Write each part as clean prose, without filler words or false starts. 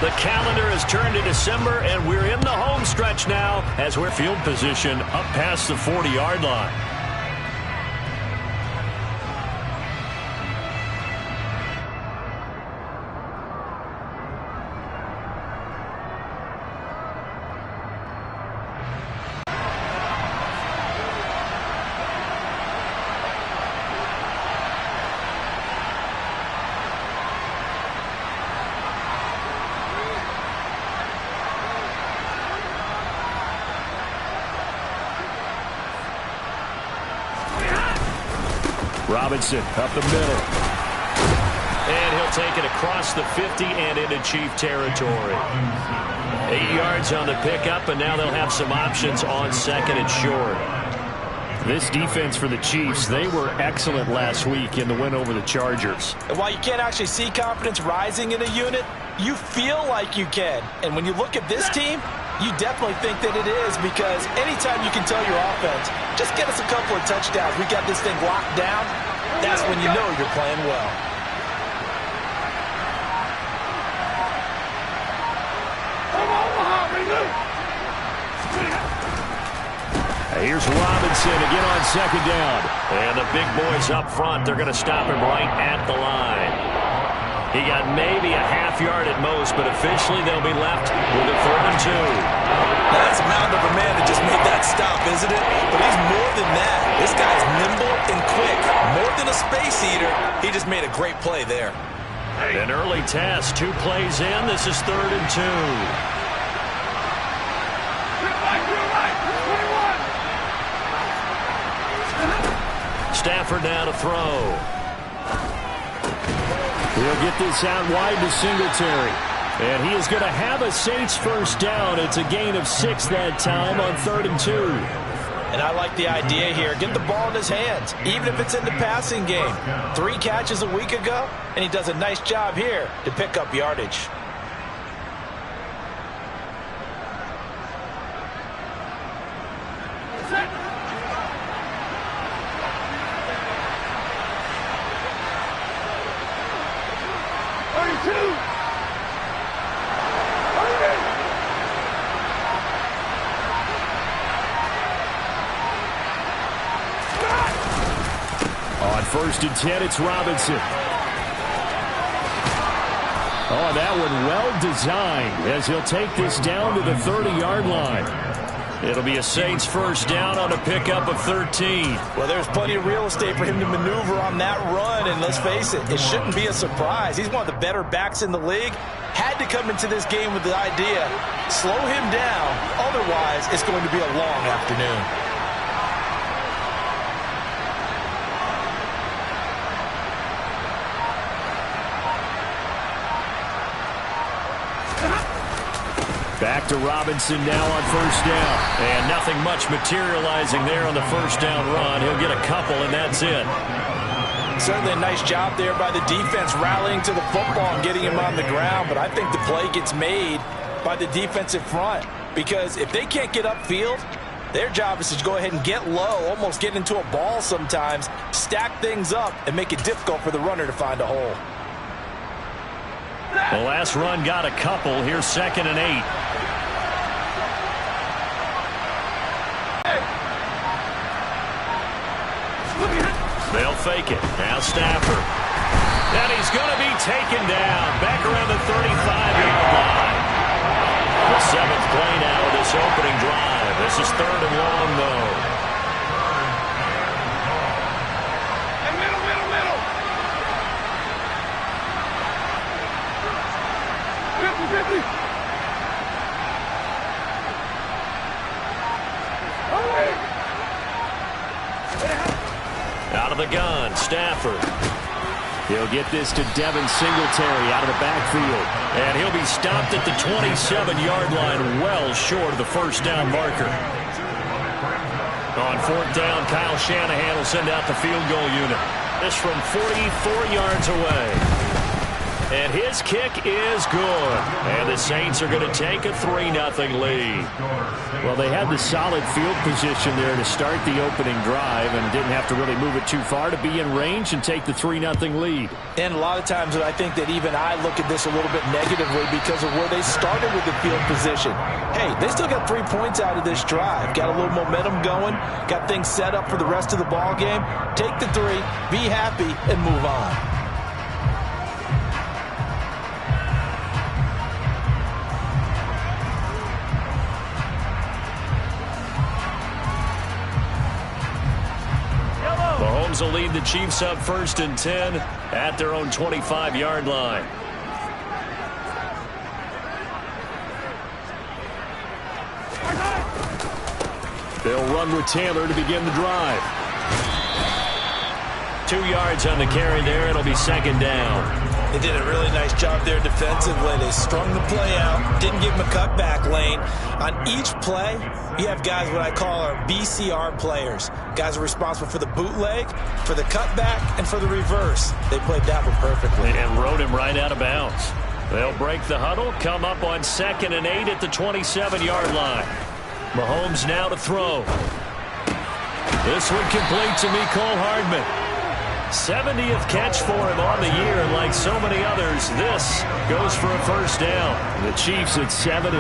The calendar has turned to December, and we're in the home stretch now as we're field position up past the 40-yard line. Robinson up the middle. And he'll take it across the 50 and into Chief territory. 8 yards on the pickup, and now they'll have some options on second and short. This defense for the Chiefs, they were excellent last week in the win over the Chargers. And while you can't actually see confidence rising in a unit, you feel like you can. And when you look at this team, you definitely think that it is, because anytime you can tell your offense, just get us a couple of touchdowns, we got this thing locked down, that's when you know you're playing well. Here's Robinson again on second down. And the big boys up front, they're going to stop him right at the line. He got maybe a half yard at most, but officially they'll be left with a 3rd and 2. That's a mountain of a man that just made that stop, isn't it? But he's more than that. This guy's nimble and quick. More than a space eater, he just made a great play there. An early test, 2 plays in. This is 3rd and 2. Stafford now to throw. He'll get this out wide to Singletary. And he is going to have a Saints first down. It's a gain of 6 that time on 3rd and 2. And I like the idea here. Get the ball in his hands, even if it's in the passing game. 3 catches a week ago, and he does a nice job here to pick up yardage. On 1st and 10, it's Robinson. Oh, that one well designed as he'll take this down to the 30-yard line. It'll be a Saints first down on a pickup of 13. Well, there's plenty of real estate for him to maneuver on that run, and let's face it, it shouldn't be a surprise. He's one of the better backs in the league. Had to come into this game with the idea, slow him down, otherwise it's going to be a long afternoon. Back to Robinson now on first down. And nothing much materializing there on the first down run. He'll get a couple, and that's it. Certainly a nice job there by the defense rallying to the football and getting him on the ground. But I think the play gets made by the defensive front. Because if they can't get upfield, their job is to go ahead and get low, almost get into a ball sometimes, stack things up, and make it difficult for the runner to find a hole. The last run got a couple. Here's 2nd and 8. They'll fake it. Now Stafford. And he's going to be taken down. Back around the 35-yard line. The 7th play now of this opening drive. This is 3rd and long, though. Out of the gun, Stafford. He'll get this to Devin Singletary out of the backfield. And he'll be stopped at the 27-yard line, well short of the first down marker. On 4th down, Kyle Shanahan will send out the field goal unit. This from 44 yards away. And his kick is good. And the Saints are going to take a 3-0 lead. Well, they had the solid field position there to start the opening drive and didn't have to really move it too far to be in range and take the 3-0 lead. And a lot of times I think that even I look at this a little bit negatively because of where they started with the field position. Hey, they still got 3 points out of this drive. Got a little momentum going. Got things set up for the rest of the ball game. Take the 3, be happy, and move on. Mahomes will lead the Chiefs up 1st and 10 at their own 25-yard line. They'll run with Taylor to begin the drive. 2 yards on the carry there. It'll be 2nd down. They did a really nice job there defensively. They strung the play out, didn't give him a cutback lane. On each play, you have guys what I call our BCR players. Guys are responsible for the bootleg, for the cutback, and for the reverse. They played that one perfectly. And rode him right out of bounds. They'll break the huddle, come up on 2nd and 8 at the 27-yard line. Mahomes now to throw. This one complete to Mecole Hardman. 70th catch for him on the year, and like so many others, this goes for a 1st down. The Chiefs at 7-5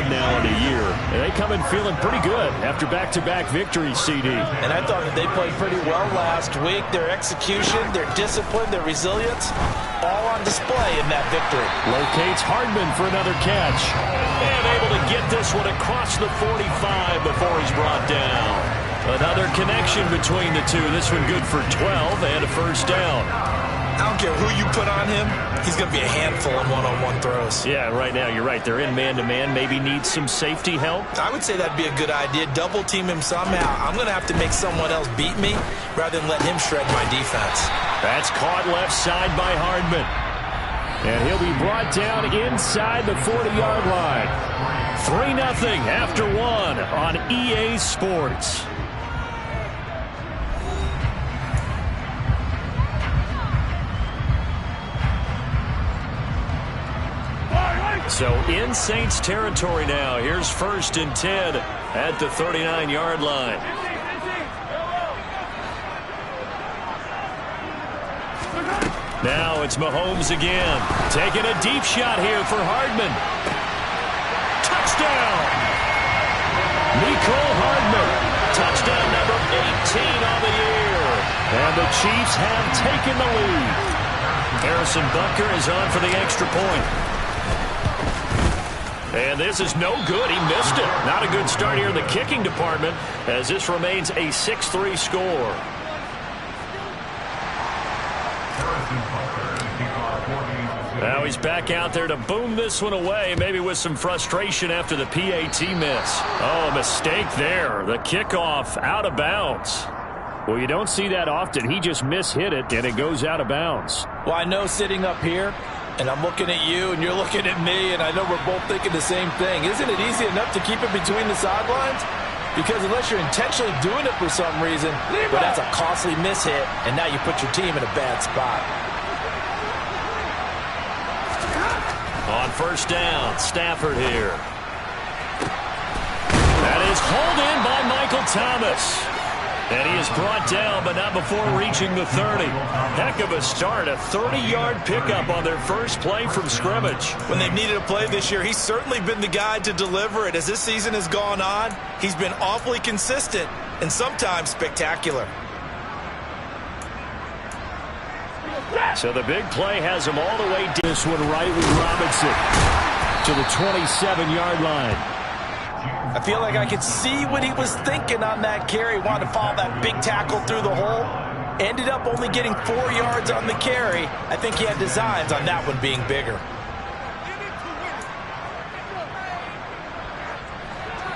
now in a year, and they come in feeling pretty good after back-to-back victories, CD. And I thought that they played pretty well last week. Their execution, their discipline, their resilience, all on display in that victory. Locates Hardman for another catch. And able to get this one across the 45 before he's brought down. Another connection between the two. This one good for 12 and a 1st down. I don't care who you put on him. He's going to be a handful in one-on-one throws. Yeah, right now you're right. They're in man-to-man. Maybe need some safety help. I would say that'd be a good idea. Double team him somehow. I'm going to have to make someone else beat me rather than let him shred my defense. That's caught left side by Hardman. And he'll be brought down inside the 40-yard line. 3-0 after 1 on EA Sports. So in Saints territory now. Here's 1st and 10 at the 39-yard line. Now it's Mahomes again. Taking a deep shot here for Hardman. Touchdown! Mecole Hardman. Touchdown number 18 on the year. And the Chiefs have taken the lead. Harrison Butker is on for the extra point. And this is no good. He missed it. Not a good start here in the kicking department as this remains a 6-3 score. Now he's back out there to boom this one away, maybe with some frustration after the PAT miss. Oh, a mistake there. The kickoff out of bounds. Well, you don't see that often. He just mishit it, and it goes out of bounds. Well, I know sitting up here, and I'm looking at you, and you're looking at me, and I know we're both thinking the same thing. Isn't it easy enough to keep it between the sidelines? Because unless you're intentionally doing it for some reason, well, that's a costly mishit, and now you put your team in a bad spot. On 1st down, Stafford here. That is hauled in by Michael Thomas. And he is brought down, but not before reaching the 30. Heck of a start, a 30-yard pickup on their first play from scrimmage. When they've needed a play this year, he's certainly been the guy to deliver it. As this season has gone on, he's been awfully consistent and sometimes spectacular. So the big play has him all the way down. This one right with Robinson to the 27-yard line. I feel like I could see what he was thinking on that carry. Wanted to follow that big tackle through the hole. Ended up only getting 4 yards on the carry. I think he had designs on that one being bigger.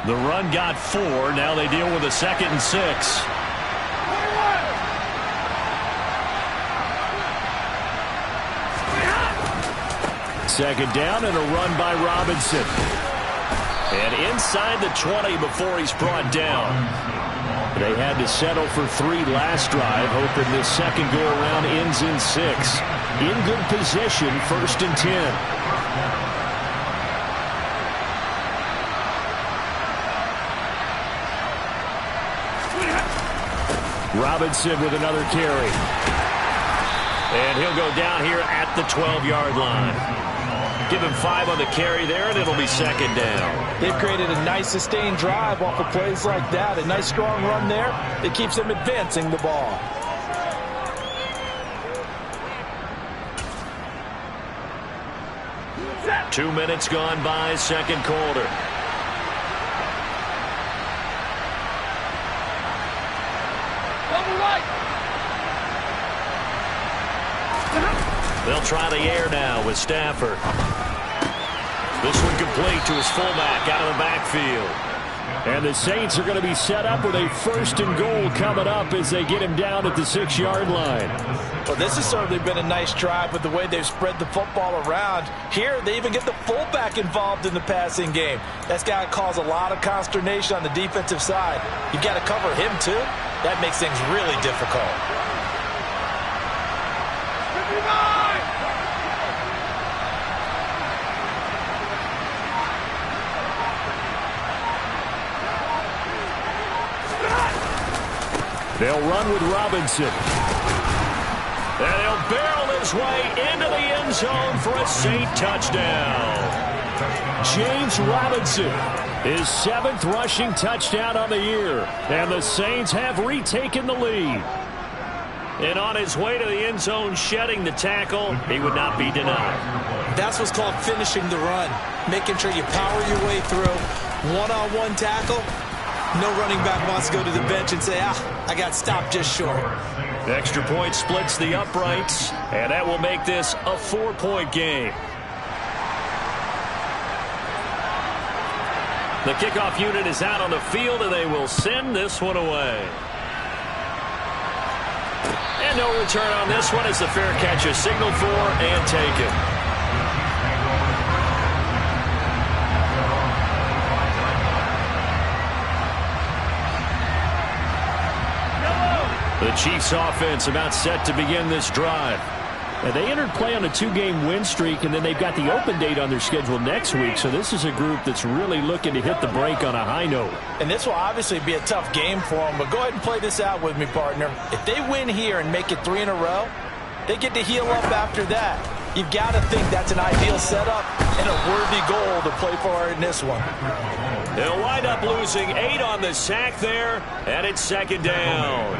The run got 4. Now they deal with a 2nd and 6. Second down and a run by Robinson. And inside the 20 before he's brought down. They had to settle for 3 last drive, hoping this second go-around ends in 6. In good position, 1st and 10. Robinson with another carry. And he'll go down here at the 12-yard line. Give him 5 on the carry there, and it'll be 2nd down. They've created a nice sustained drive off of plays like that. A nice strong run there that keeps them advancing the ball. Two minutes gone by, second quarter. They'll try the air now with Stafford. This one complete to his fullback out of the backfield. And the Saints are going to be set up with a 1st and goal coming up as they get him down at the 6-yard line. Well, this has certainly been a nice drive with the way they've spread the football around. Here, they even get the fullback involved in the passing game. That's got to cause a lot of consternation on the defensive side. You've got to cover him, too. That makes things really difficult. They'll run with Robinson. And he'll barrel his way into the end zone for a Saint touchdown. James Robinson, his 7th rushing touchdown on the year. And the Saints have retaken the lead. And on his way to the end zone, shedding the tackle, he would not be denied. That's what's called finishing the run. Making sure you power your way through. One-on-one tackle. No running back wants to go to the bench and say, I got stopped just short. Extra point splits the uprights, and that will make this a 4-point game. The kickoff unit is out on the field, and they will send this one away. And no return on this one as the fair catch is signaled for and taken. The Chiefs offense about set to begin this drive. And they entered play on a 2-game win streak, and then they've got the open date on their schedule next week. So this is a group that's really looking to hit the break on a high note. And this will obviously be a tough game for them, but go ahead and play this out with me, partner. If they win here and make it 3 in a row, they get to heal up after that. You've got to think that's an ideal setup and a worthy goal to play for in this one. They'll wind up losing 8 on the sack there, and it's 2nd down.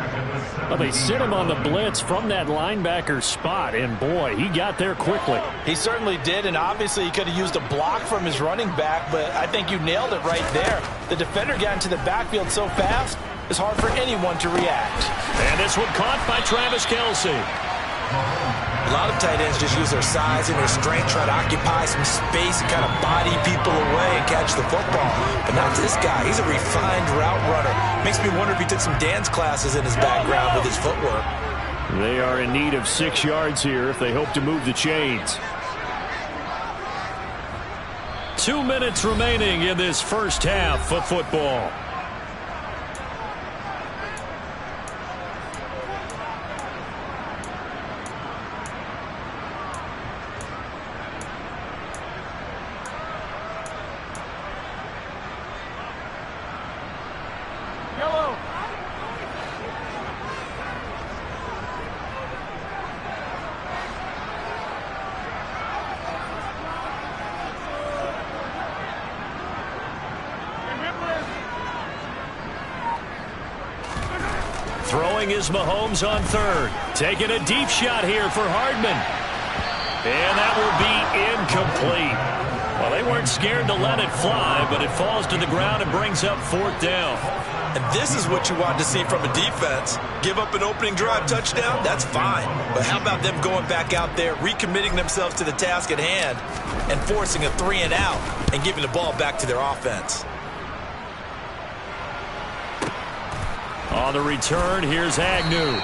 Well, they sit him on the blitz from that linebacker spot, and boy, he got there quickly. He certainly did, and obviously he could have used a block from his running back, but I think you nailed it right there. The defender got into the backfield so fast, it's hard for anyone to react. And this one caught by Travis Kelce. A lot of tight ends just use their size and their strength, try to occupy some space and kind of body people away and catch the football. But not this guy. He's a refined route runner. Makes me wonder if he took some dance classes in his background with his footwork. They are in need of 6 yards here if they hope to move the chains. 2 minutes remaining in this first half of football. Throwing is Mahomes on 3rd. Taking a deep shot here for Hardman. And that will be incomplete. Well, they weren't scared to let it fly, but it falls to the ground and brings up 4th down. And this is what you want to see from a defense. Give up an opening drive touchdown, that's fine. But how about them going back out there, recommitting themselves to the task at hand, and forcing a 3 and out, and giving the ball back to their offense. On the return, here's Agnew.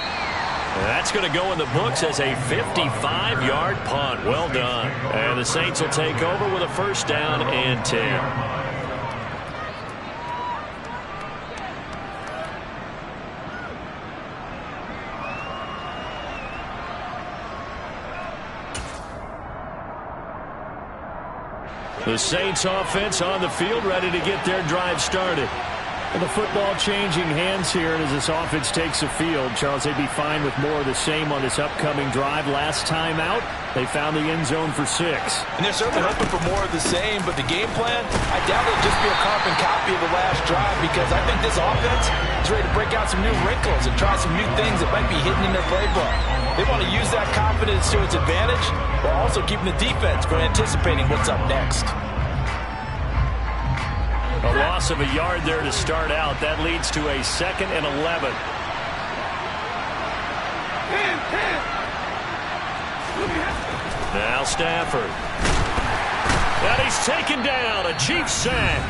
That's going to go in the books as a 55-yard punt. Well done. And the Saints will take over with a 1st down and 10. The Saints offense on the field, ready to get their drive started. And the football changing hands here, and as this offense takes the field, Charles, they'd be fine with more of the same on this upcoming drive. Last time out, they found the end zone for 6. And they're certainly hoping for more of the same, but the game plan, I doubt it'll just be a carbon copy of the last drive, because I think this offense is ready to break out some new wrinkles and try some new things that might be hidden in their playbook. They want to use that confidence to its advantage, while also keeping the defense from anticipating what's up next. A loss of a yard there to start out. That leads to a 2nd and 11. Now Stafford. And he's taken down. A Chiefs sack.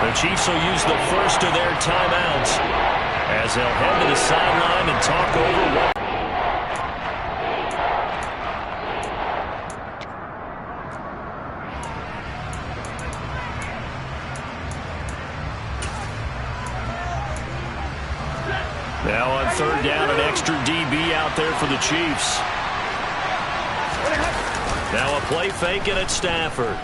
The Chiefs will use the first of their timeouts as they'll head to the sideline and talk over what. Now on 3rd down, an extra DB out there for the Chiefs. Now a play fake and it's Stafford.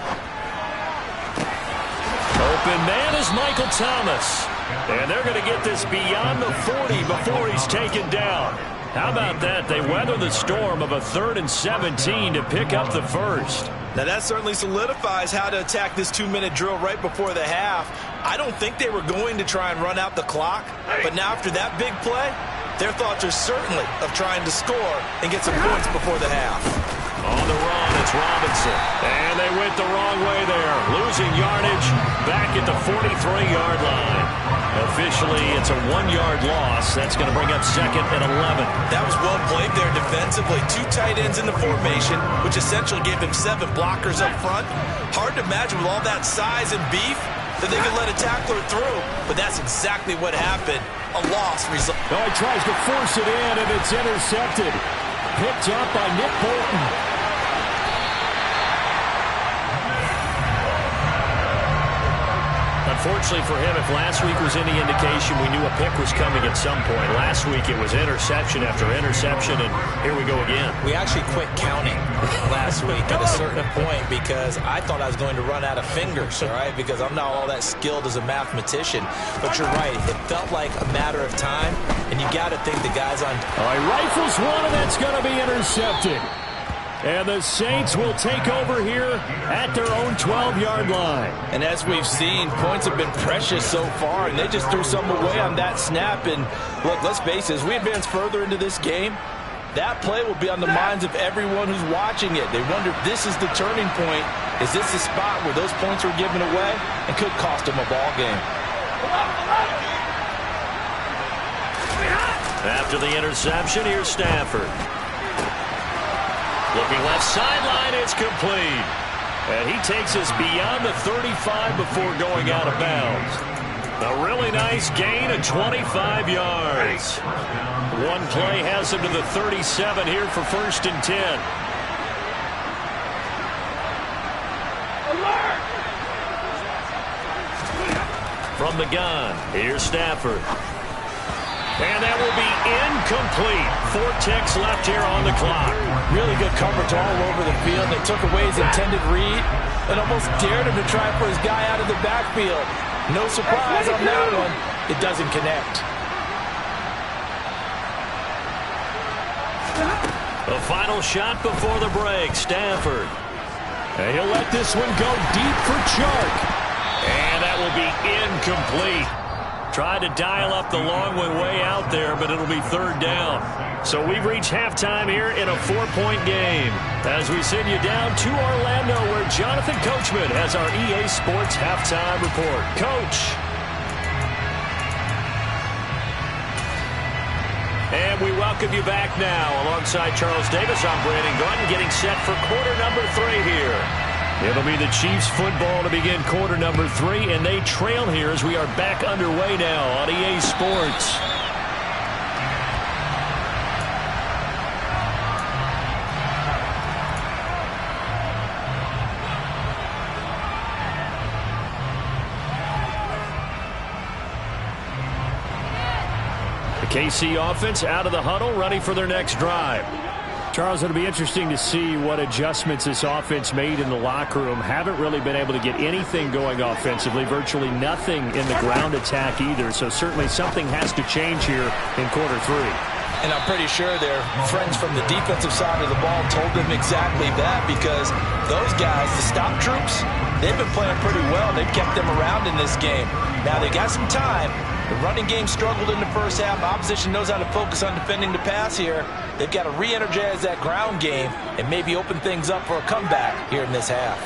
Open man is Michael Thomas. And they're going to get this beyond the 40 before he's taken down. How about that? They weather the storm of a 3rd and 17 to pick up the first. Now that certainly solidifies how to attack this 2-minute drill right before the half. I don't think they were going to try and run out the clock, but now after that big play, their thoughts are certainly of trying to score and get some points before the half. On the run, it's Robinson. And they went the wrong way there. Losing yardage back at the 43-yard line. Officially, it's a 1-yard loss. That's going to bring up 2nd and 11. That was well played there defensively. 2 tight ends in the formation, which essentially gave them 7 blockers up front. Hard to imagine with all that size and beef that they could let a tackler through, but that's exactly what happened. A loss result. Oh, he tries to force it in, and it's intercepted. Picked up by Nick Bolton. Unfortunately for him, if last week was any indication, we knew a pick was coming at some point. Last week it was interception after interception, and here we go again. We actually quit counting last week at a certain point because I thought I was going to run out of fingers, all right, because I'm not all that skilled as a mathematician. But you're right. It felt like a matter of time, and you got to think the guys on... All right, rifles one, and that's going to be intercepted. And the Saints will take over here at their own 12-yard line. And as we've seen, points have been precious so far, and they just threw some away on that snap. And look, let's face it, as we advance further into this game, that play will be on the minds of everyone who's watching it. They wonder if this is the turning point. Is this the spot where those points were given away and could cost them a ball game? After the interception, here's Stafford. Looking left sideline, it's complete. And he takes us beyond the 35 before going out of bounds. A really nice gain of 25 yards. One play has him to the 37 here for 1st and 10. From the gun, here's Stafford. And that will be incomplete. 4 ticks left here on the clock. Really good coverage all over the field. They took away his intended read and almost dared him to try for his guy out of the backfield. No surprise on that one. It doesn't connect. The final shot before the break, Stafford. And he'll let this one go deep for Chark. And that will be incomplete. Tried to dial up the long one way out there, but it'll be 3rd down. So we've reached halftime here in a 4-point game. As we send you down to Orlando, where Jonathan Coachman has our EA Sports halftime report. Coach. And we welcome you back now. Alongside Charles Davis, I'm Brandon Gunn, getting set for quarter number 3 here. It'll be the Chiefs football to begin quarter number 3, and they trail here as we are back underway now on EA Sports. The KC offense out of the huddle, ready for their next drive. Charles, it'll be interesting to see what adjustments this offense made in the locker room. Haven't really been able to get anything going offensively, virtually nothing in the ground attack either. So certainly something has to change here in quarter 3. And I'm pretty sure their friends from the defensive side of the ball told them exactly that, because those guys, the stop troops, they've been playing pretty well. They've kept them around in this game. Now they got some time. The running game struggled in the first half. Opposition knows how to focus on defending the pass here. They've got to re-energize that ground game and maybe open things up for a comeback here in this half.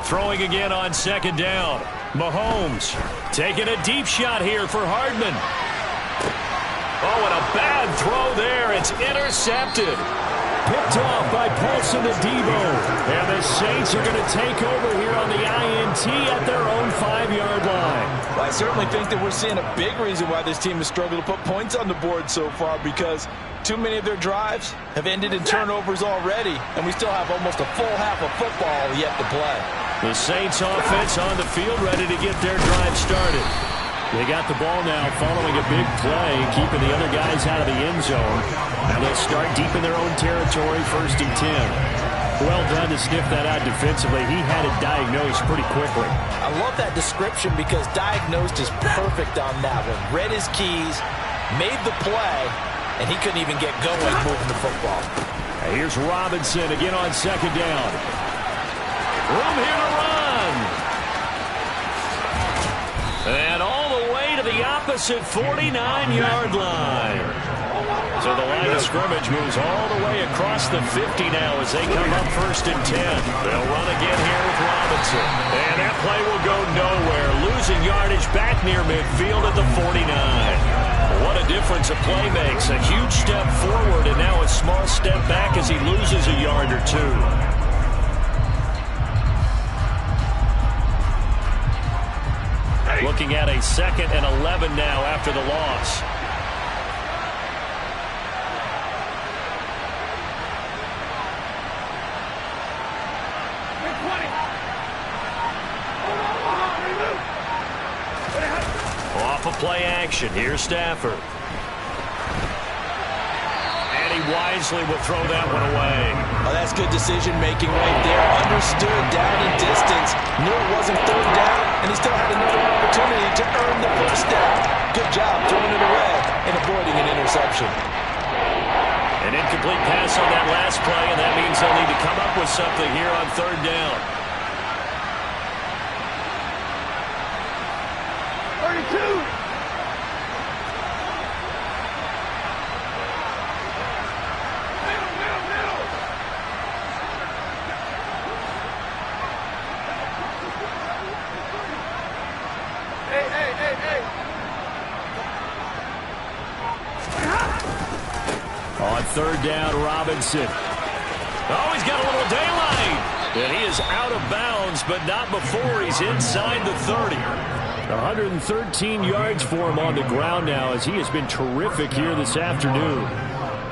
Throwing again on second down. Mahomes taking a deep shot here for Hardman. Oh, and a bad throw there. It's intercepted. Picked off by Paulson to Debo. And the Saints are going to take over here on the INT at their own 5-yard line. Well, I certainly think that we're seeing a big reason why this team has struggled to put points on the board so far, because too many of their drives have ended in turnovers already, and we still have almost a full half of football yet to play. The Saints offense on the field, ready to get their drive started. They got the ball now following a big play, keeping the other guys out of the end zone. Now they'll start deep in their own territory, 1st and 10. Well done to sniff that out defensively. He had it diagnosed pretty quickly. I love that description, because diagnosed is perfect on that one. Read his keys, made the play, and he couldn't even get going moving the football. Now here's Robinson again on second down. Room here to run. And all the way to the opposite 49-yard line. So the line of scrimmage moves all the way across the 50 now as they come up 1st and 10. They'll run again here with Robinson. And that play will go nowhere. Losing yardage back near midfield at the 49. What a difference a play makes. A huge step forward and now a small step back as he loses a yard or two. Looking at a 2nd and 11 now after the loss. Off of play action. Here's Stafford. And he wisely will throw that one away. Oh, that's good decision-making right there. Understood down in distance. Knew it wasn't 3rd down, and he still had another opportunity to earn the 1st down. Good job throwing it away and avoiding an interception. An incomplete pass on that last play, and that means they'll need to come up with something here on 3rd down. 32. On 3rd down, Robinson. Oh, he's got a little daylight. And he is out of bounds, but not before he's inside the 30. 113 yards for him on the ground now, as he has been terrific here this afternoon.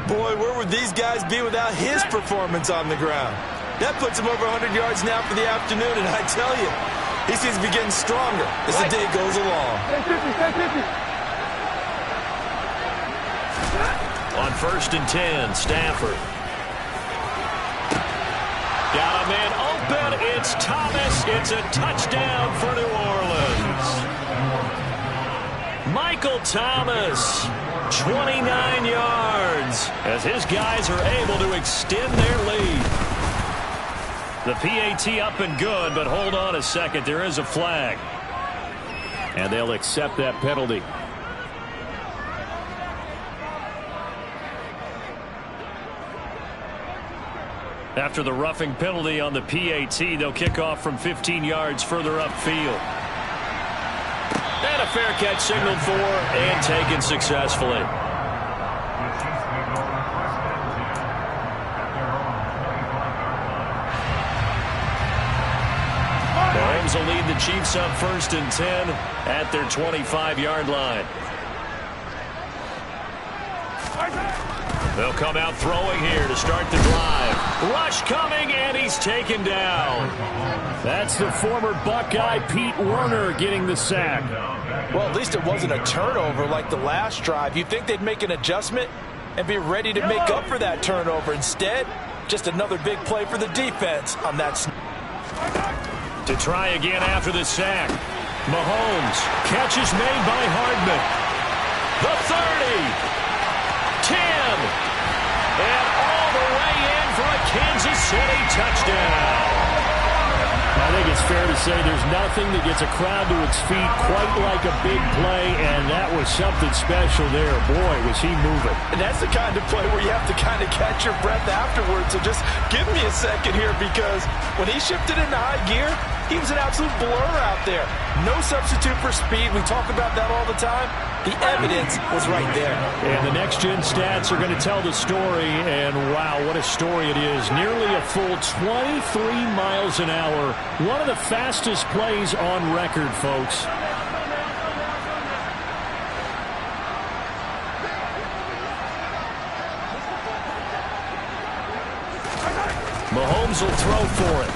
Boy, where would these guys be without his performance on the ground? That puts him over 100 yards now for the afternoon, and I tell you, he seems to be getting stronger as the day goes along. On 1st and 10, Stafford. Got a man open. It's Thomas. It's a touchdown for New Orleans. Michael Thomas, 29 yards, as his guys are able to extend their lead. The PAT up and good, but hold on a second. There is a flag. And they'll accept that penalty. After the roughing penalty on the PAT, they'll kick off from 15 yards further upfield. And a fair catch signaled for and taken successfully. Mahomes will lead the Chiefs up 1st and 10 at their 25-yard line. They'll come out throwing here to start the drive. Rush coming, and he's taken down. That's the former Buckeye Pete Werner getting the sack. Well, at least it wasn't a turnover like the last drive. You'd think they'd make an adjustment and be ready to make up for that turnover. Instead, just another big play for the defense on that. To try again after the sack. Mahomes. Catch is made by Hardman. The 30. 10. And all the way in for a Kansas City touchdown. I think it's fair to say there's nothing that gets a crowd to its feet quite like a big play, and that was something special there. Boy, was he moving. And that's the kind of play where you have to kind of catch your breath afterwards. So just give me a second here, because when he shifted into high gear, he was an absolute blur out there. No substitute for speed. We talk about that all the time. The evidence was right there. And the next-gen stats are going to tell the story, and wow, what a story it is. Nearly a full 23 miles an hour. One of the fastest plays on record, folks. Mahomes will throw for it.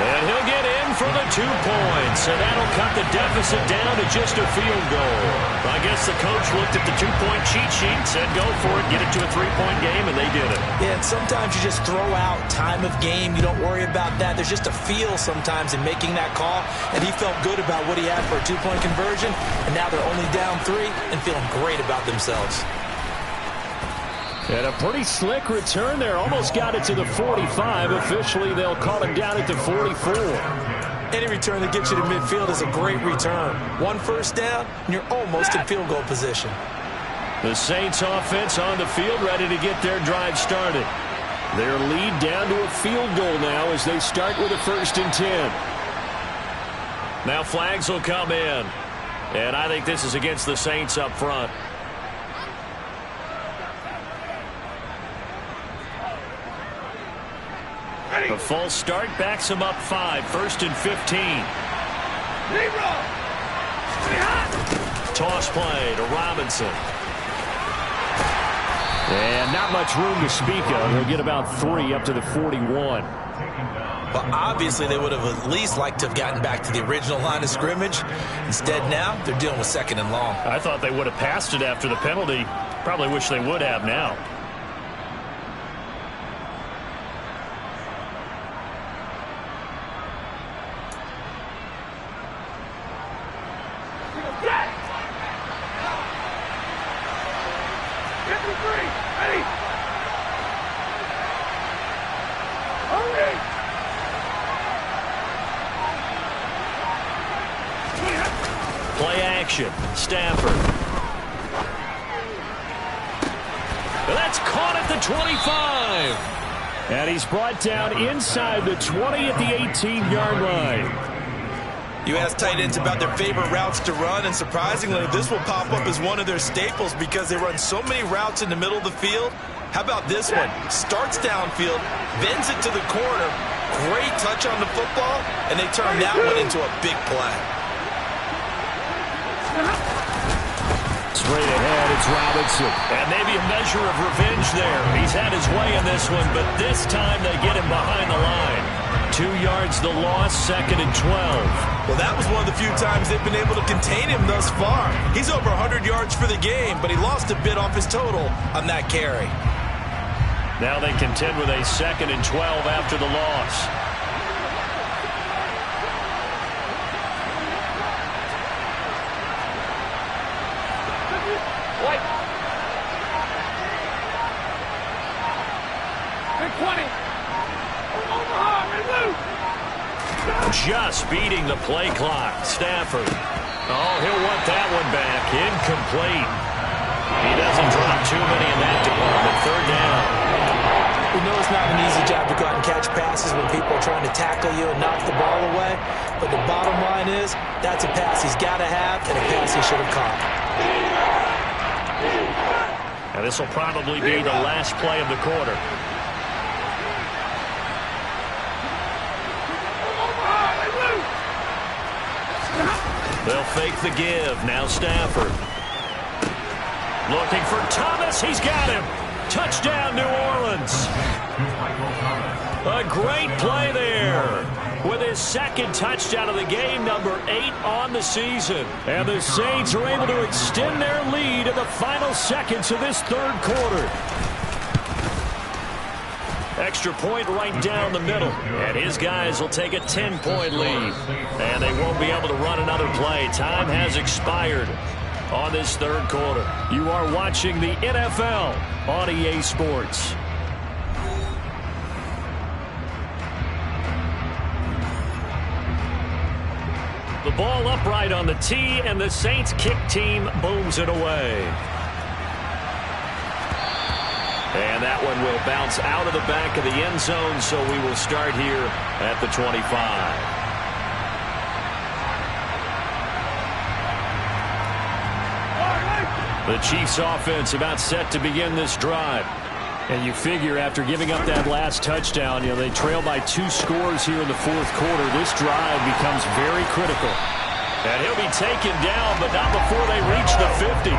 And he'll get in for the 2 points. And that'll cut the deficit down to just a field goal. I guess the coach looked at the 2-point cheat sheet and said, go for it, get it to a 3-point game, and they did it. Yeah, and sometimes you just throw out time of game. You don't worry about that. There's just a feel sometimes in making that call. And he felt good about what he had for a 2-point conversion. And now they're only down 3 and feeling great about themselves. And a pretty slick return there. Almost got it to the 45. Officially, they'll call him down at the 44. Any return that gets you to midfield is a great return. 1 first down, and you're almost in field goal position. The Saints offense on the field, ready to get their drive started. Their lead down to a field goal now as they start with a 1st and 10. Now flags will come in. And I think this is against the Saints up front. The false start backs him up 5. 1st and 15. Toss play to Robinson. And not much room to speak of. He'll get about 3 up to the 41. But obviously they would have at least liked to have gotten back to the original line of scrimmage. Instead now they're dealing with 2nd and long. I thought they would have passed it after the penalty. Probably wish they would have now. Play action. Stafford. That's caught at the 25. And he's brought down inside the 20 at the 18-yard line. You ask tight ends about their favorite routes to run, and surprisingly, this will pop up as one of their staples because they run so many routes in the middle of the field. How about this one? Starts downfield, bends it to the corner, great touch on the football, and they turn that one into a big play. Straight ahead, it's Robinson. And maybe a measure of revenge there. He's had his way in this one, but this time they get him behind the line. 2 yards the loss, 2nd and 12. Well, that was one of the few times they've been able to contain him thus far. He's over 100 yards for the game, but he lost a bit off his total on that carry. Now they contend with a 2nd and 12 after the loss. Just beating the play clock. Stafford. Oh, he'll want that one back. Incomplete. He doesn't drop too many in that department. 3rd down. We know it's not an easy job to go out and catch passes when people are trying to tackle you and knock the ball away. But the bottom line is, that's a pass he's got to have and a pass he should have caught. And this will probably be the last play of the quarter. They'll fake the give. Now Stafford. Looking for Thomas. He's got him. Touchdown, New Orleans. A great play there. With his second touchdown of the game, number 8 on the season. And the Saints are able to extend their lead in the final seconds of this third quarter. Extra point right down the middle. And his guys will take a 10-point lead. And they won't be able to run another play. Time has expired on this third quarter. You are watching the NFL on EA Sports. The ball upright on the tee, and the Saints kick team booms it away. And that one will bounce out of the back of the end zone, so we will start here at the 25. The Chiefs offense about set to begin this drive. And you figure after giving up that last touchdown, they trail by 2 scores here in the fourth quarter. This drive becomes very critical. And he'll be taken down, but not before they reach the 50.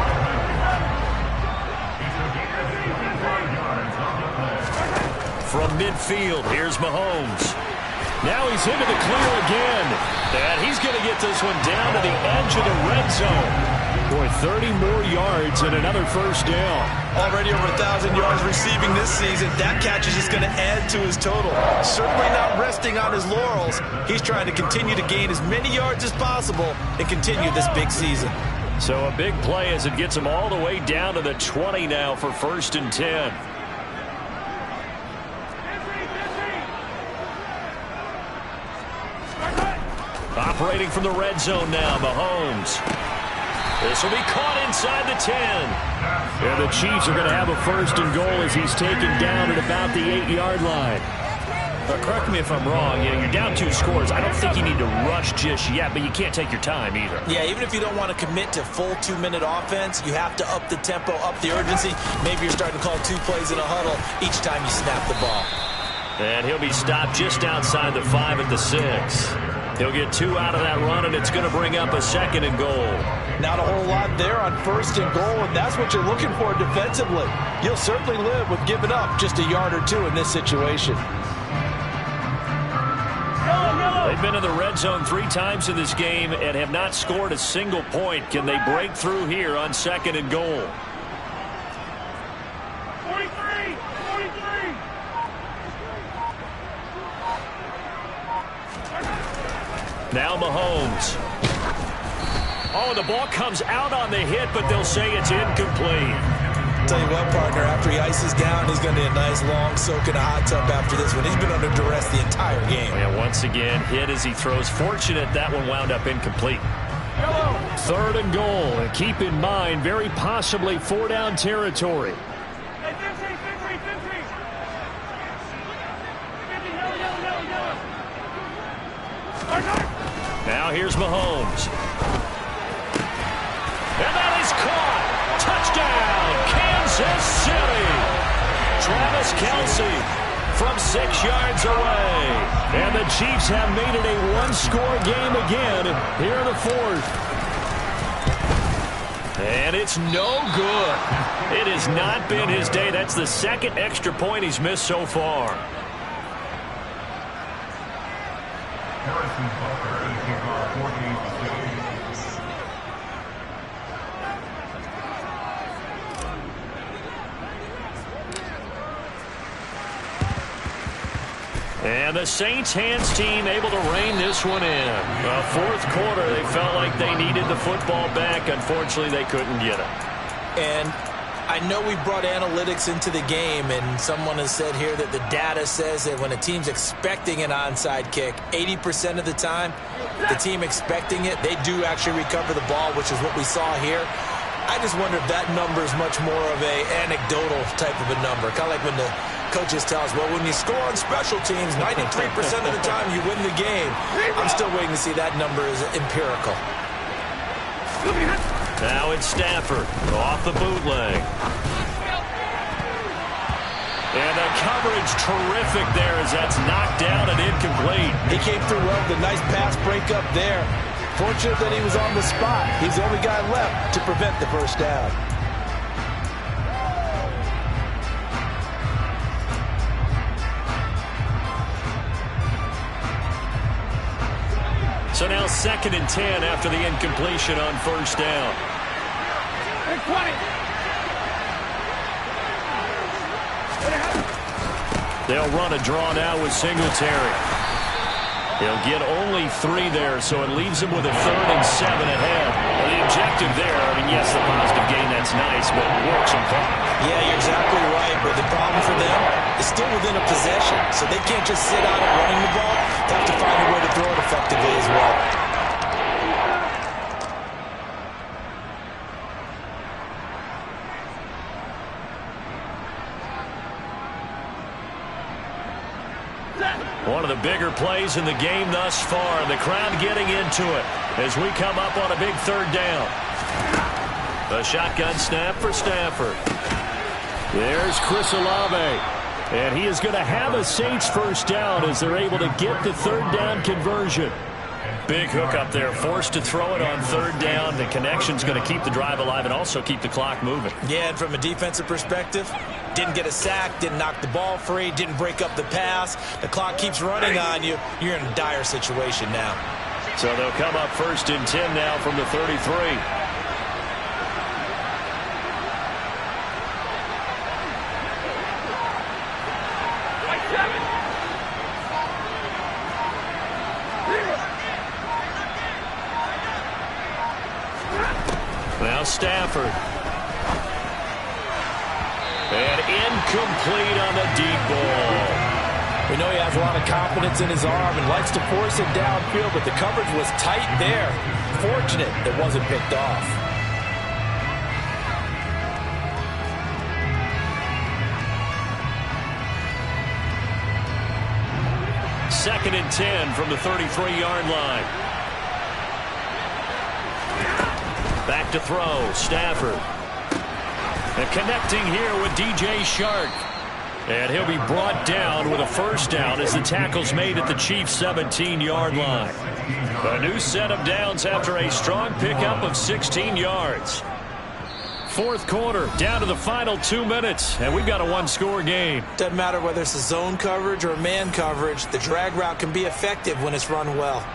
From midfield, here's Mahomes. Now he's into the clear again. And he's going to get this one down to the edge of the red zone. Boy, 30 more yards and another first down. Already over 1,000 yards receiving this season. That catch is just going to add to his total. Certainly not resting on his laurels. He's trying to continue to gain as many yards as possible and continue this big season. So a big play as it gets him all the way down to the 20 now for 1st and 10. Operating from the red zone now, Mahomes. This will be caught inside the 10. And the Chiefs are going to have a 1st and goal as he's taken down at about the 8-yard line. Correct me if I'm wrong. You're down 2 scores. I don't think you need to rush just yet, but you can't take your time either. Yeah, even if you don't want to commit to full 2-minute offense, you have to up the tempo, up the urgency. Maybe you're starting to call 2 plays in a huddle each time you snap the ball. And he'll be stopped just outside the 5 at the 6. He'll get 2 out of that run, and it's going to bring up a 2nd and goal. Not a whole lot there on 1st and goal, and that's what you're looking for defensively. You'll certainly live with giving up just a yard or 2 in this situation. They've been in the red zone 3 times in this game and have not scored a single point. Can they break through here on 2nd and goal? 43! Now Mahomes. Oh, the ball comes out on the hit, but they'll say it's incomplete. Tell you what, partner, after he ices down, he's going to need a nice long soak in a hot tub after this one. He's been under duress the entire game. And once again, hit as he throws. Fortunate that one wound up incomplete. 3rd and goal. And keep in mind, very possibly 4-down territory. Now here's Mahomes. And that is caught. Touchdown, Kansas City. Travis Kelce from 6 yards away. And the Chiefs have made it a 1-score game again here in the 4th. And it's no good. It has not been his day. That's the 2nd extra point he's missed so far. And the Saints hands team able to rein this one in. Fourth quarter, they felt like they needed the football back. Unfortunately, they couldn't get it. And I know we brought analytics into the game, and someone has said here that the data says that when a team's expecting an onside kick, 80% of the time, the team expecting it, they do actually recover the ball, which is what we saw here. I just wonder if that number is much more of a anecdotal type of a number. Kind of like when the coaches tell us, well, when you score on special teams, 93% of the time you win the game. I'm still waiting to see that number is empirical. Now it's Stafford off the bootleg. And the coverage terrific there as that's knocked down and incomplete. He came through well with a nice pass breakup there. Fortunate that he was on the spot. He's the only guy left to prevent the first down. So now 2nd and 10 after the incompletion on first down. They'll run a draw now with Singletary. He'll get only 3 there, so it leaves him with a 3rd and 7 ahead. Well, the objective there, I mean, yes, the positive gain, that's nice, but work some clock. Yeah, you're exactly right, but the problem for them is still within a possession, so they can't just sit out and running the ball. They have to find a way to throw it effectively as well. One of the bigger plays in the game thus far, and the crowd getting into it as we come up on a big 3rd down. The shotgun snap for Stafford. There's Chris Olave. And he is going to have a Saints first down as they're able to get the 3rd down conversion. Big hook up there, forced to throw it on 3rd down. The connection's going to keep the drive alive and also keep the clock moving. Yeah, and from a defensive perspective, didn't get a sack, didn't knock the ball free, didn't break up the pass. The clock keeps running on you. You're in a dire situation now. So they'll come up 1st and 10 now from the 33. Now Stafford. And incomplete on the deep ball. We know he has a lot of confidence in his arm and likes to force it downfield, but the coverage was tight there. Fortunate it wasn't picked off. Second and 10 from the 33-yard line. Back to throw, Stafford. And connecting here with DJ Shark. And he'll be brought down with a first down as the tackle's made at the Chiefs' 17-yard line. A new set of downs after a strong pickup of 16 yards. 4th quarter, down to the final 2 minutes, and we've got a 1-score game. Doesn't matter whether it's a zone coverage or man coverage, the drag route can be effective when it's run well.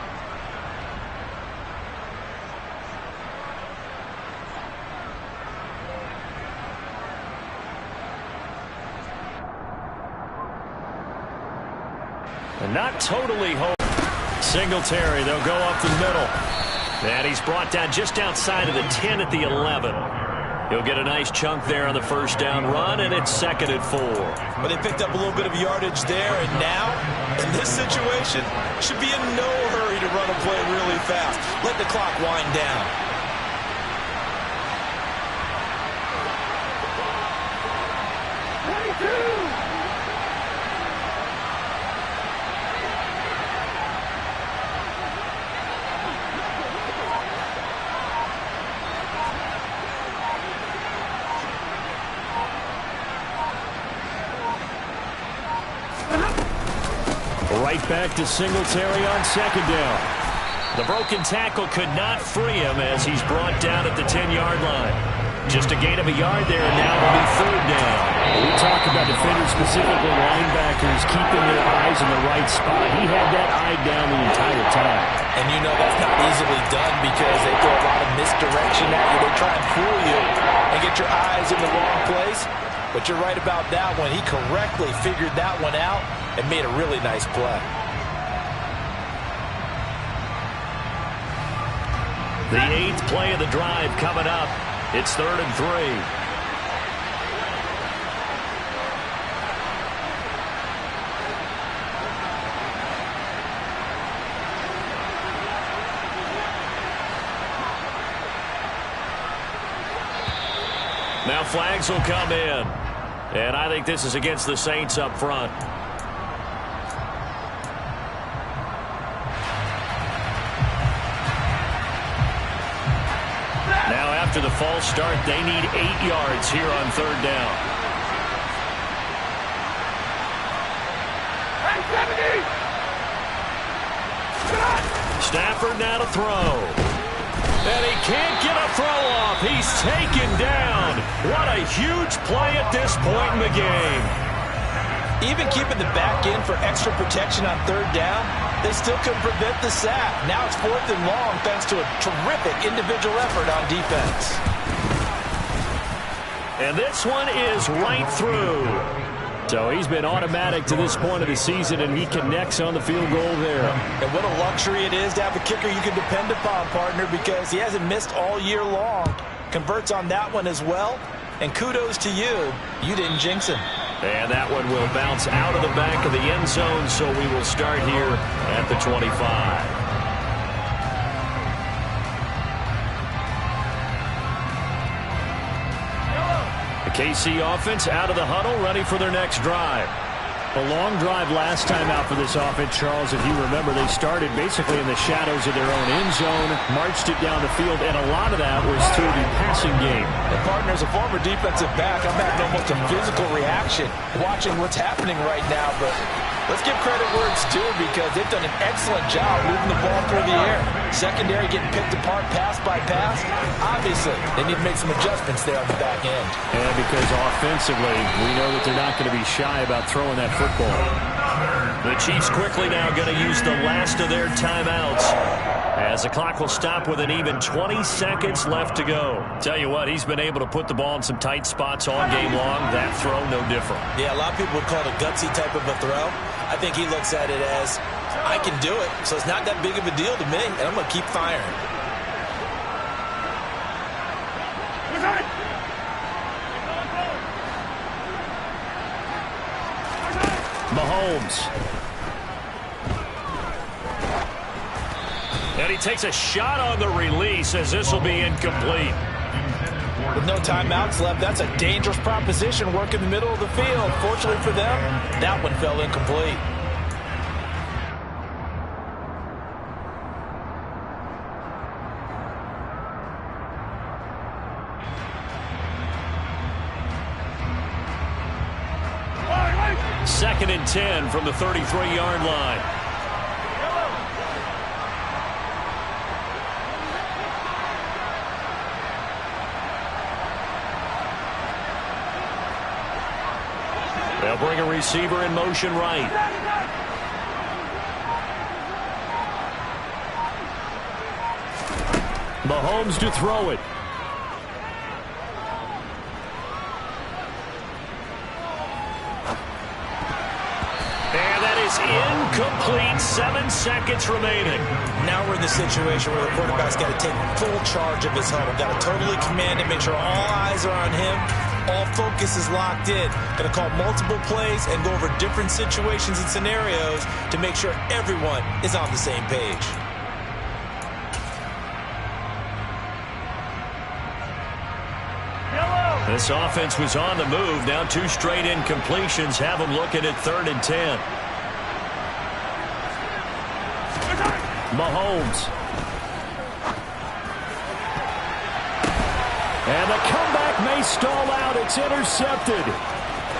And not totally home. Singletary, they'll go up the middle. And he's brought down just outside of the 10 at the 11. He'll get a nice chunk there on the first down run, and it's 2nd and 4. But they picked up a little bit of yardage there, and now, in this situation, should be in no hurry to run a play really fast. Let the clock wind down. Right back to Singletary on 2nd down. The broken tackle could not free him as he's brought down at the 10-yard line. Just a gain of a yard there, and now it'll be 3rd down. We talk about defenders, specifically linebackers, keeping their eyes in the right spot. He had that eye down the entire time. And you know that's not easily done because they throw a lot of misdirection at you. They try and fool you and get your eyes in the wrong place. But you're right about that one. He correctly figured that one out and made a really nice play. The 8th play of the drive coming up. It's 3rd and 3. Now flags will come in. And I think this is against the Saints up front. Now after the false start, they need 8 yards here on 3rd down. Stafford now to throw. And he can't get a throw off. He's taken down. What a huge play at this point in the game. Even keeping the back end for extra protection on third down, they still couldn't prevent the sack. Now it's 4th and long thanks to a terrific individual effort on defense. And this one is right through. So he's been automatic to this point of the season, and he connects on the field goal there. And what a luxury it is to have a kicker you can depend upon, partner, because he hasn't missed all year long. Converts on that one as well. And kudos to you. You didn't jinx him. And that one will bounce out of the back of the end zone, so we will start here at the 25. The KC offense out of the huddle, ready for their next drive. A long drive last time out for this offense, Charles. If you remember, they started basically in the shadows of their own end zone, marched it down the field, and a lot of that was through the passing game. And partner, as a former defensive back, I'm having almost a physical reaction watching what's happening right now. But let's give credit where it's due, because they've done an excellent job moving the ball through the air. Secondary getting picked apart pass by pass. Obviously, they need to make some adjustments there on the back end. And because offensively, we know that they're not going to be shy about throwing that football. The Chiefs quickly now going to use the last of their timeouts, as the clock will stop with an even 20 seconds left to go. Tell you what, he's been able to put the ball in some tight spots all game long. That throw, no different. Yeah, a lot of people would call it a gutsy type of a throw. I think he looks at it as, I can do it, so it's not that big of a deal to me, and I'm going to keep firing. Mahomes. And he takes a shot on the release, as this will be incomplete. With no timeouts left, that's a dangerous proposition. Work in the middle of the field. Fortunately for them, that one fell incomplete. Second and 10 from the 33-yard line. They'll bring a receiver in motion right. Mahomes to throw it. Incomplete. 7 seconds remaining. Now we're in the situation where the quarterback's got to take full charge of his huddle. Got to totally command it, make sure all eyes are on him. All focus is locked in. Got to call multiple plays and go over different situations and scenarios to make sure everyone is on the same page. This offense was on the move. Now 2 straight incompletions have them looking at 3rd and 10. Mahomes. And the comeback may stall out. It's intercepted.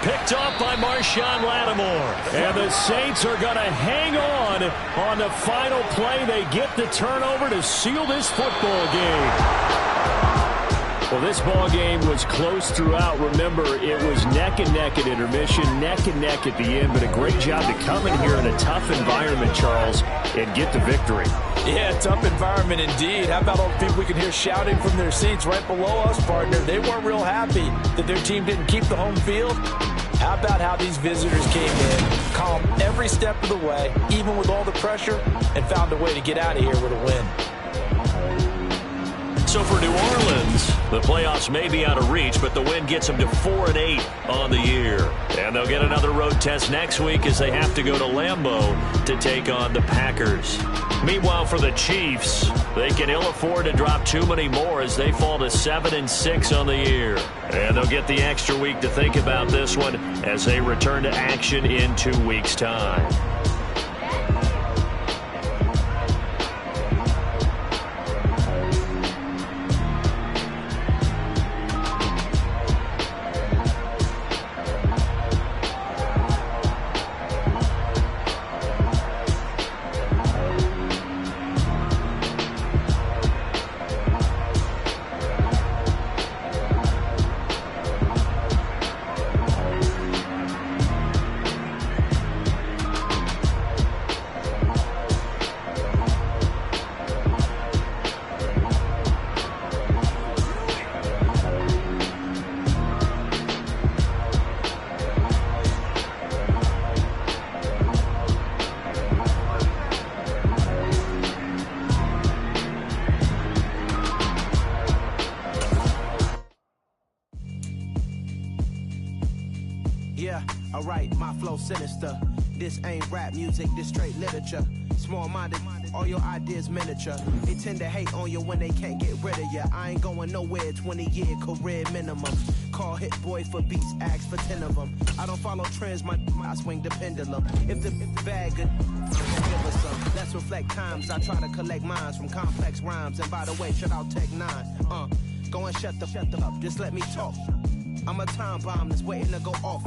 Picked off by Marshawn Lattimore. And the Saints are going to hang on the final play. They get the turnover to seal this football game. Well, this ball game was close throughout. Remember, it was neck and neck at intermission, neck and neck at the end, but a great job to come in here in a tough environment, Charles, and get the victory. Yeah, tough environment indeed. How about all the people we can hear shouting from their seats right below us, partner? They weren't real happy that their team didn't keep the home field. How about how these visitors came in, calm every step of the way, even with all the pressure, and found a way to get out of here with a win. So for New Orleans, the playoffs may be out of reach, but the win gets them to 4-8 on the year. And they'll get another road test next week as they have to go to Lambeau to take on the Packers. Meanwhile, for the Chiefs, they can ill afford to drop too many more as they fall to 7-6 on the year. And they'll get the extra week to think about this one as they return to action in 2 weeks' time. Alright, my flow sinister. This ain't rap music, this straight literature. Small-minded, all your ideas miniature. They tend to hate on you when they can't get rid of you. I ain't going nowhere, 20-year career minimum. Call Hit Boy for beats, ask for 10 of them. I don't follow trends, I swing the pendulum. If the bag good, give us some. Let's reflect times, I try to collect minds from complex rhymes. And by the way, shout out Tech 9. Go and shut the up, just let me talk. I'm a time bomb that's waiting to go off.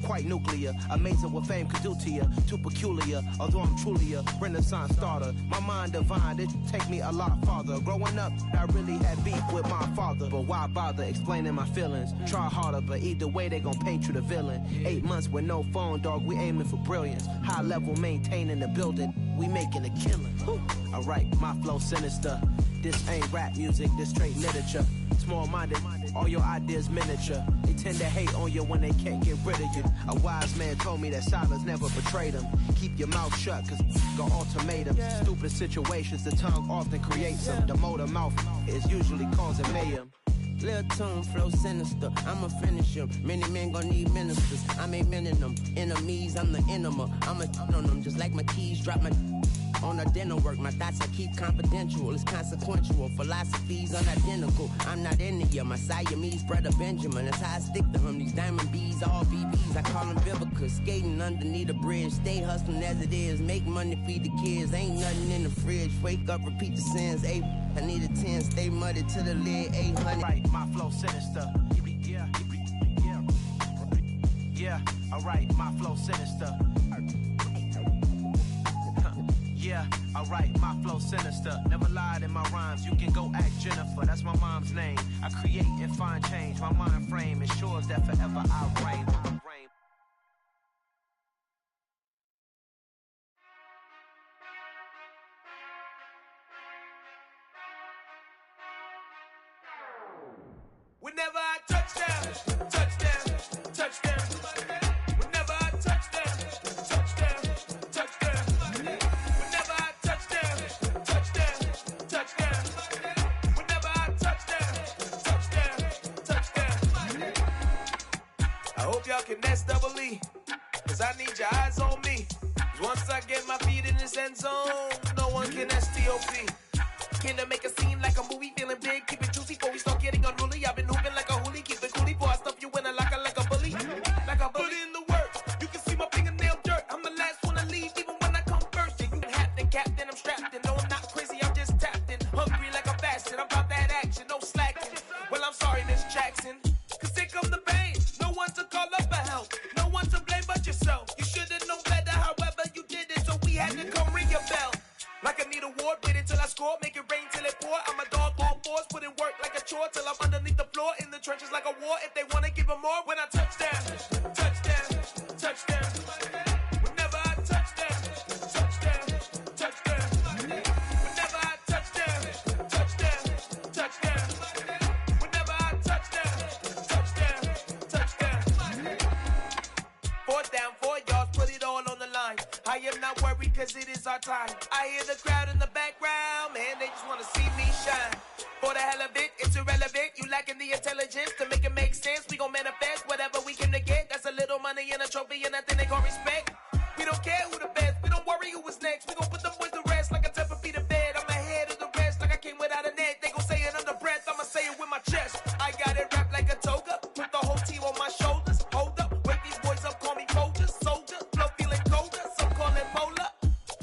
Quite nuclear, amazing what fame could do to you. Too peculiar, although I'm truly a Renaissance starter. My mind divine, it take me a lot farther. Growing up, I really had beef with my father. But why bother explaining my feelings? Try harder, but either way they gon' paint you the villain. 8 months with no phone, dog, we aiming for brilliance. High level maintaining the building, we making a killing. Alright, my flow sinister. This ain't rap music, this straight literature. Small-minded, all your ideas miniature. They tend to hate on you when they can't get rid of you. A wise man told me that silence never betrayed him. Keep your mouth shut, cause got ultimatums. Stupid situations, the tongue often creates them. The motor mouth is usually causing mayhem. Lil' tune, flow sinister, I'ma finish him. Many men gon' need ministers, I'm a men in them. Enemies, I'm the enema. I'ma on them, just like my keys, drop my on the dinner work. My thoughts I keep confidential, it's consequential. Philosophies unidentical, I'm not into you. My Siamese brother Benjamin, that's how I stick to him. These diamond bees, all BBs, I call them Vivica. Skating underneath a bridge, stay hustling as it is. Make money, feed the kids, ain't nothing in the fridge. Wake up, repeat the sins, I need a 10, stay muddy to the lid, 800. Right, my flow sinister. Yeah, alright, my flow sinister. Yeah, alright, my flow sinister. Never lied in my rhymes, you can go ask Jennifer. That's my mom's name. I create and find change. My mind frame ensures that forever I'll reign. Whenever I touchdown, touchdown, touchdown. Whenever I touchdown, touchdown, touchdown. Whenever I touchdown, touchdown, touchdown. Whenever I touchdown, touchdown, touchdown. I hope y'all can nest double E, cause I need your eyes on me. Cause once I get my feet in this end zone, no one can STOP. Can to make a scene like a movie, feeling big, keep it juicy before we start getting unruly. I've been hooping like a hoolie, keep it coolie before I stuff you in a locker like a bully. Like a bully. Put in the work, you can see my fingernail dirt. I'm the last one to leave, even when I come first. Yeah, you captain, captain, I'm strapped in. No, I'm not crazy, I'm just tapped in. Hungry like I'm fasting, I'm about that action, no slacking. Well, I'm sorry, Miss Jackson, cause here come the pain. No one to call up for help, no one to blame but yourself. You should've known better, however you did it, so we had to come ring your bell. Like I need a ward, wait until I score, make it rain till it pour. I'm a dog, all fours, put in work like a chore till I'm underneath the floor, in the trenches like a war. If they wanna give them more, when I touchdown, touchdown, touchdown. Whenever I touchdown, touchdown, touchdown. Whenever I touchdown, touchdown, touchdown. Whenever I touchdown, touchdown, touchdown. 4th down, 4 yards, put it all on the line. I am not worried cause it is our time. I hear the crowd in the background, man, they just wanna see me shine. For the hell of it, it's irrelevant. You lacking the intelligence to make it make sense. We gon' manifest whatever we can to get. That's a little money and a trophy and nothing they call respect. We don't care who the best, we don't worry who is next. We gon' put them boys to rest like a 10 feet of bed. I'm ahead of the rest like I came without a net. They gon' say it under breath, I'ma say it with my chest. I got it wrapped like a toga, put the whole team on my shoulders. Hold up, wake these boys up, call me Folger, soldier. Flow feeling colder, some call it polar.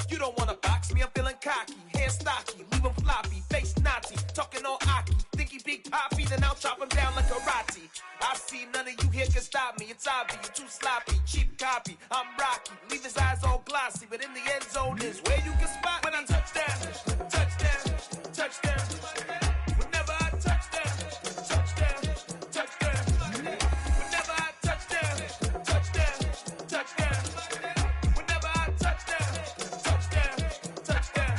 You don't wanna box me, I'm feeling cocky. Hair stocky, leave him floppy, face naughty. Talking all aki, think he big poppy, then I'll chop him down like karate. I see none of you here can stop me. It's obvious, you too sloppy, cheap copy. I'm Rocky, leave his eyes all glossy, but in the end zone is where you can spot when I touchdown, touchdown, touchdown. Whenever I touchdown, touchdown, touchdown. Whenever I touchdown, touchdown, touchdown. Whenever I touchdown, touchdown, touchdown.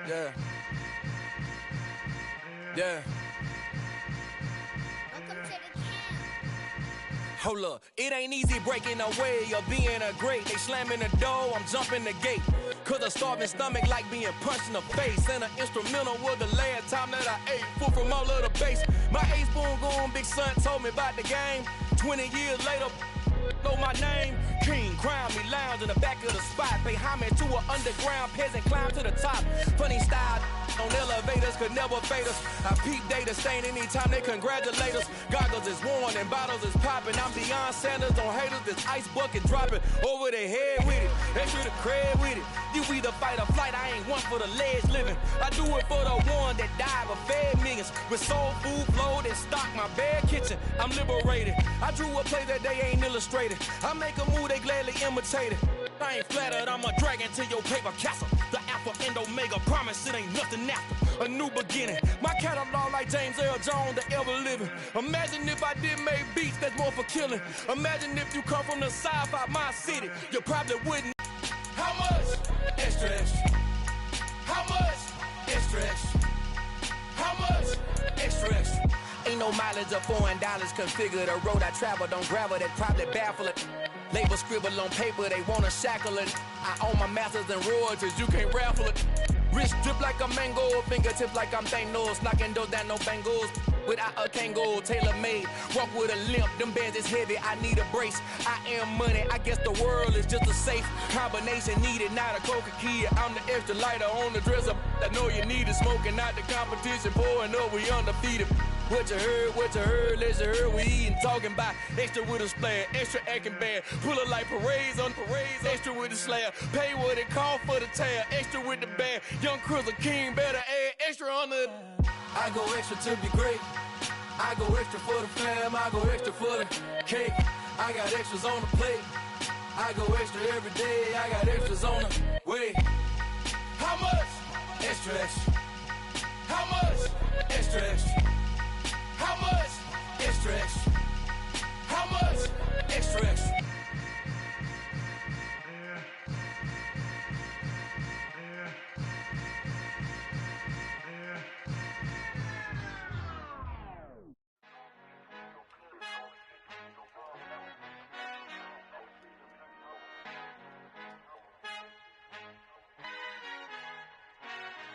Yeah. Yeah. Hold up, it ain't easy breaking away or being a great. They slamming the door, I'm jumping the gate. Cause a starving stomach like being punched in the face. And an instrumental was the last time that I ate. Full from all of the bass. My ace boom goon, big son told me about the game. 20 years later, know my name. King, crown me, lounge in the back of the spot. Pay homage to an underground peasant, climb to the top. Funny style on elevators could never fade us. I peep data stain anytime they congratulate us. Goggles is worn and bottles is popping. I'm Deion Sanders on haters, this ice bucket dropping over their head with it. Extra the cred with it. You either fight or flight, I ain't one for the ledge living. I do it for the one that died but fed millions. With soul food flowed and stock my bad kitchen. I'm liberated. I drew a play that they ain't illustrated. I make a move, they gladly imitate it. I ain't flattered, I'm a dragon to your paper castle. The Alpha and Omega, promise it ain't nothing after. A new beginning. My catalog like James Earl Jones, the ever living. Imagine if I did make beats that's more for killing. Imagine if you come from the sci-fi my city, you probably wouldn't. How much? Extra, extra. How much? Extra, extra. How much? Extra, extra. Ain't no mileage of $4 configure the road I travel. Don't gravel that probably baffle it. Label scribble on paper, they wanna shackle it. I own my masters and royalties, you can't raffle it. Wrist drip like a mango, fingertips like I'm Thanos. Knocking those down, no bangles. Without a Kango, tailor-made. Walk with a limp, them bands is heavy, I need a brace. I am money, I guess the world is just a safe combination needed, not a coca key. I'm the extra lighter on the dresser. I know you need it, smoking out the competition, pouring up, we undefeated. What you heard, let's you heard, we eatin', talking about extra with a splash, extra acting bad, pull it like parades on parades, extra with the slab, pay what it cost for the tab, extra with the bag, young Chris a king, better add extra on the. I go extra to be great. I go extra for the fam, I go extra for the cake. I got extras on the plate. I go extra every day, I got extras on the way. How much? Extra, extra. How much? Extra, extra. How much? Extra, extra. How much? Extra, extra.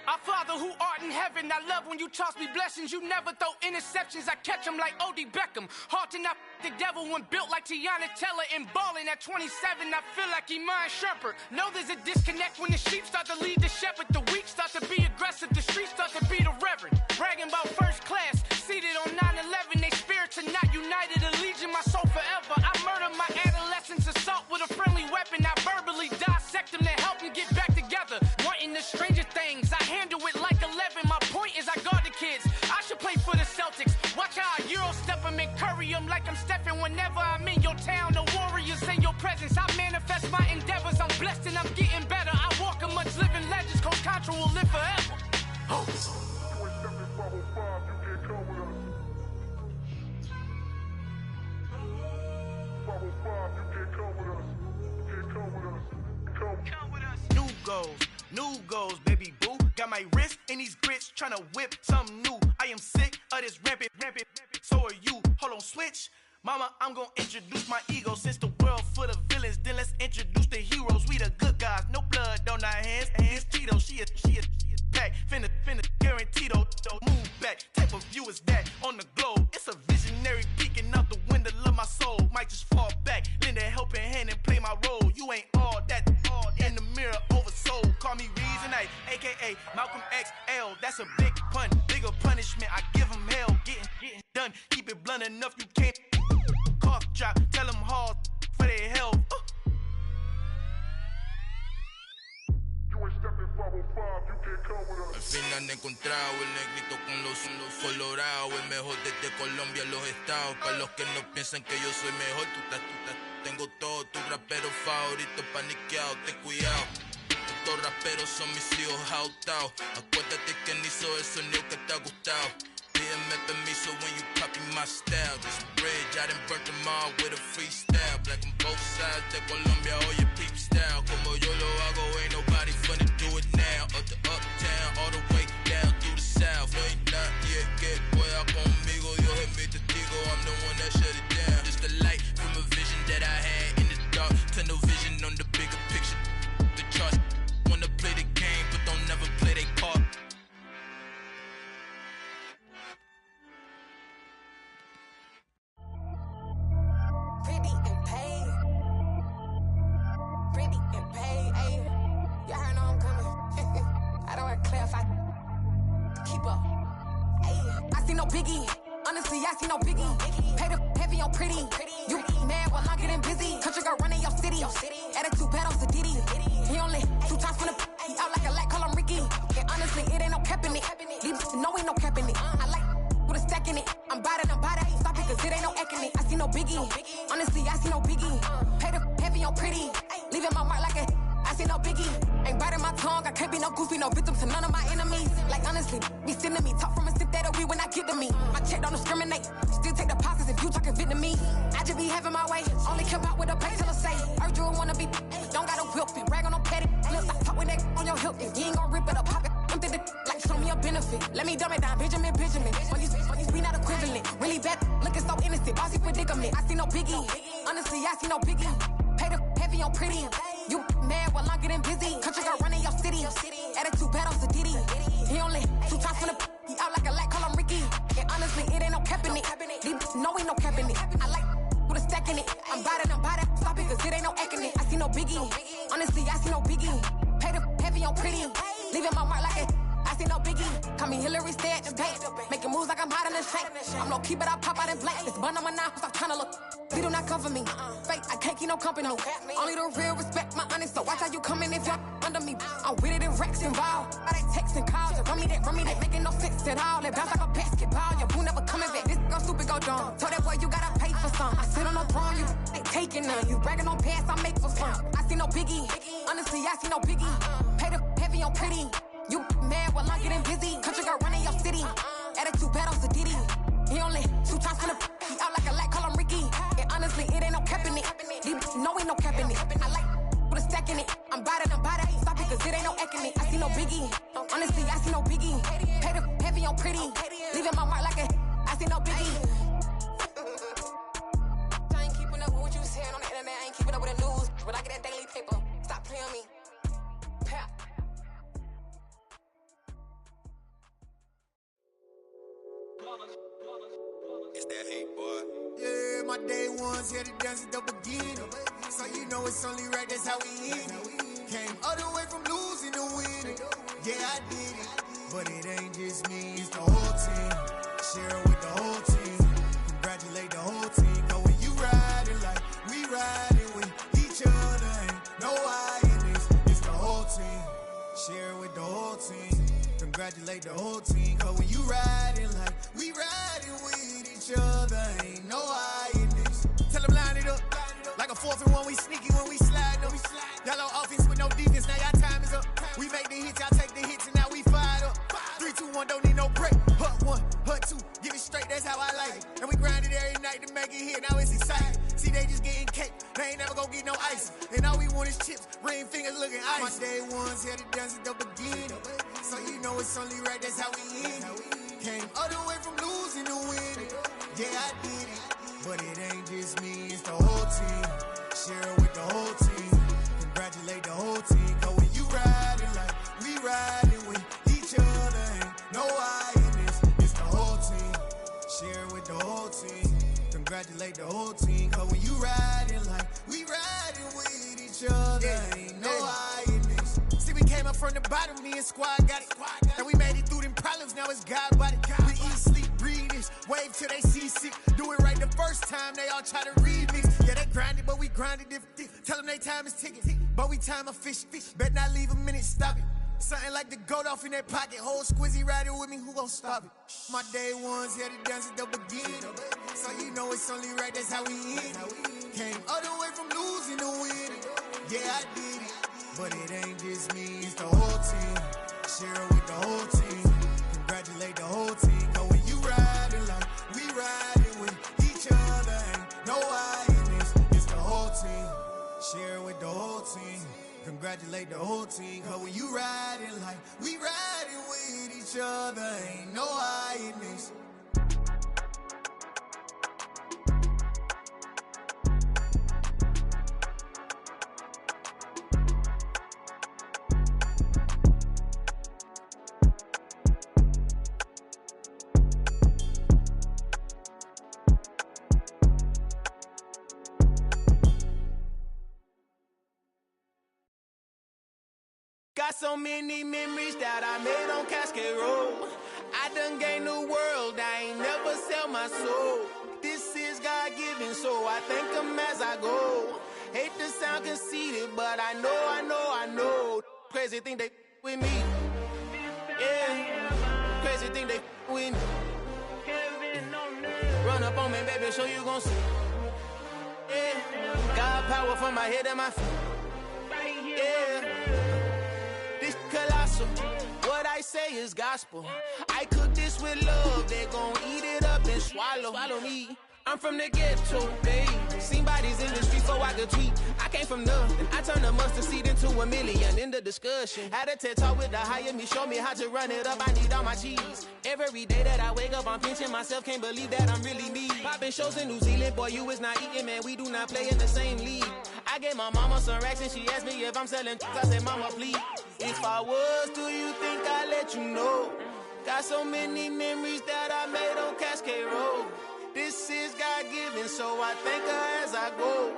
Our Father who art in heaven, I love when you toss me blessings. You never throw interceptions, I catch them like O.D. Beckham. Hard to not the devil when built like Tiana Teller. And balling at 27, I feel like Iman Shumpert. Know there's a disconnect when the sheep start to lead the shepherd. The weak start to be aggressive, the streets start to be the reverend. Bragging about first class, seated on 9/11. They spirits are not united, a legion, my soul forever. I murder my adolescence, assault with a friendly weapon. I verbally dissect them to help them get back together. Wanting the stranger things, I handle it like 11. My point is I guard the kids. I should play for the Celtics. Watch how I Euro step them and curry them like I'm Stephen. Whenever I'm in your town, the Warriors in your presence. I manifest my endeavors. I'm blessed and I'm getting better. I walk amongst living legends. Coach Contra will live forever. Oh. New goals, baby boo. Got my wrist in these grits, tryna whip something new. I am sick of this rampant. So are you. Hold on, switch. Mama, I'm gonna introduce my ego. Since the world full of villains, then let's introduce the heroes. We the good guys, no blood on our hands. Hands Tito, she a pack. Finna, guaranteed, move back. Type of view is that on the globe? It's a visionary peeking out the window of my soul. Might just fall back, lend a helping hand and play my role. You ain't all that in the mirror oversold. Call me Reason A, aka Malcolm XL. That's a big pun, bigger punishment. I give him hell, getting done. Keep it blunt enough, you can't cough drop. Tell them hard for their health. Al fin han encontrado el negrito con los colorados, el mejor desde Colombia a los estados. Para los que no piensan que yo soy mejor, tengo todo, tu rapero favorito paniqueado, ten cuidado. Estos raperos son mis hijos adoptados. Acuérdate quién hizo el sonido que te ha gustado. Pídeme permiso when you copy my style. This bridge, I done burnt them all with a freestyle. Black on both sides de Colombia, oye peep style. Como yo lo hago, ain't nobody finna do it now. Up to uptown, all the way down through the south. No ain't nadie que pueda conmigo. Dios es mi testigo, I'm the one that shut it down. Just a light from no biggie. Honestly, I see no biggie. Pay the heavy on pretty. You mad while I'm getting busy. Country girl running your city. Attitude bad on Diddy. He only 2 times from the he out like a light, call him Ricky. And honestly, it ain't no cap in it. These know ain't no cap in it. I like with a stack in it. I'm by that, ain't stop it, cause it ain't no acting it. I see no biggie. Honestly, I see no biggie. Pay the heavy on pretty. Leaving my mark like a I see no biggie. Ain't biting my tongue, I can't be no goofy, no victim to none of my enemies. Like honestly, be sending me talk from a sip that'll be when I get to me. My check don't discriminate, still take deposits if you talking Vietnamese. I just be having my way, only come out with a bank till I say. Urge you wanna be, don't got a whip, and rag on no petty. Lips, I talk with that on your hip, and you ain't gon' rip it up, pop it. Empty the like show me a benefit. Let me dumb it down, Benjamin. When you we not equivalent, really bad, looking so innocent, bossy predicament. I see no biggie, honestly, I see no biggie. Pay the heavy on pretty. You mad while I'm getting busy. Country girl running your city. Attitude bad on Diddy. He only 2 times from the he out like a light, call him Ricky. And honestly, it ain't no cap in it. These know ain't no cap in it. I like with a stack in it. I'm by that, stop it, cause it ain't no acting it. I see no biggie. Honestly, I see no biggie. Pay the heavy on pretty. Leaving my mark like a I see no biggie. Call me Hillary, stay at the bank. Making moves like I'm hot in the shank. I'm low key, but I pop out in blank. This bun on my knife, stop trying to look. They do not cover me. Fake, I can't keep no company. Only the real respect my honest. So watch how you coming if you're under me. I'm with it in Rex involved. I they texting calls. Just run me that. Making no sense at all. They bounce like a basketball. Your boo never coming back. This go stupid, go dumb. Told that boy you gotta pay for some. I sit on no throne, you ain't taking none. You bragging on pants, I make for fun. I see no biggie. Honestly, I see no biggie. Pay the heavy on pretty. You mad while I'm getting busy. Country girl running your city. Attitude bad on Diddy. He only 2 times from the he out like a light, call him Ricky. And honestly, it ain't no cap in it. These know ain't no cap in it. I like with a stack in it. I'm by that, ain't stop it, cause it ain't no acting it. I see no biggie. Honestly, I see no biggie. Pay the heavy on pretty. Leaving my mark like a I see no biggie. I ain't keeping up with what you saying on the internet. I ain't keeping up with the news. But I get that daily paper. Stop playing me. Pap. It's that hate, boy. Yeah, my day ones here to dance at the beginning. So you know it's only right, that's how we end it. Came all the way from losing to winning. Yeah, I did it. But it ain't just me, it's the whole team. Share it with the whole team. Congratulate the whole team. Cause when you riding like we riding with each other, ain't no I in this. It's the whole team. Share it with the whole team. Congratulate the whole team. Cause when you riding like we riding with each other, ain't no I in this. Tell them line it up. Like a 4th and 1, we sneaky when we slide them. Y'all on offense with no defense, now y'all time is up. We make the hits, y'all take the hits, and now we fired up. 3, 2, 1, don't need no break. Hut 1, hut 2, get it straight, that's how I like it. And we grind it every night to make it hit, now it's exciting. See, they just getting cake, they ain't never gonna get no ice. And all we want is chips, ring fingers looking ice. My day ones here to dance at the beginning. So you know it's only right, that's how we end it. Came all the way from losing to winning. Yeah, I did it. But it ain't just me, it's the whole team. Share it with the whole team. Congratulate the whole team. Cause when you riding like we riding with each other, ain't no I in this. It's the whole team. Share it with the whole team. Congratulate the whole team. Cause when you riding like we riding with each other, ain't no I in this. See, we came up from the bottom, me and squad got it. And we made it through them problems, now it's God body. We eat, sleep, breathe this, wave till they see sick. Do it right the first time, they all try to remix. Yeah, they grinded, but we grinded different. Tell them they time is ticking, but we time a fish. Bet not leave a minute, stop it. Something like the goat off in that pocket. Whole squizzy riding with me, who gon' stop it? My day ones here to dance at the beginning. So you know it's only right, that's how we end it. Came all the way from losing to winning. Yeah, I did it. But it ain't just me, it's the whole team. Share it with the whole team. Congratulate the whole team. Cause when you riding like we riding with each other, ain't no I in this. It's the whole team. Share it with the whole team. Congratulate the whole team. Cause when you riding like we riding with each other, ain't no I in this. Got so many memories that I made on Cascade Road. I done gained the world, I ain't never sell my soul. This is God-given, so I thank him as I go. Hate to sound conceited, but I know. Crazy thing they with me. Yeah, crazy thing they with me. Run up on me, baby, so you gon' see. Yeah, got power from my head and my feet. Yeah, this colossal. What I say is gospel. I cook this with love. They gon' eat it up and swallow me. I'm from the ghetto, babe. Seen bodies in the streets so I could tweet. I came from nothing. I turned a mustard seed into a million. In the discussion, had a TED talk with the higher me. Show me how to run it up. I need all my cheese. Every day that I wake up, I'm pinching myself. Can't believe that I'm really me. Popping shows in New Zealand, boy, you is not eating, man. We do not play in the same league. I gave my mama some racks and she asked me if I'm selling. I said, mama, please. If I was, do you think I'd let you know? Got so many memories that I made on Cascade Road. This is God-given, so I thank her as I go.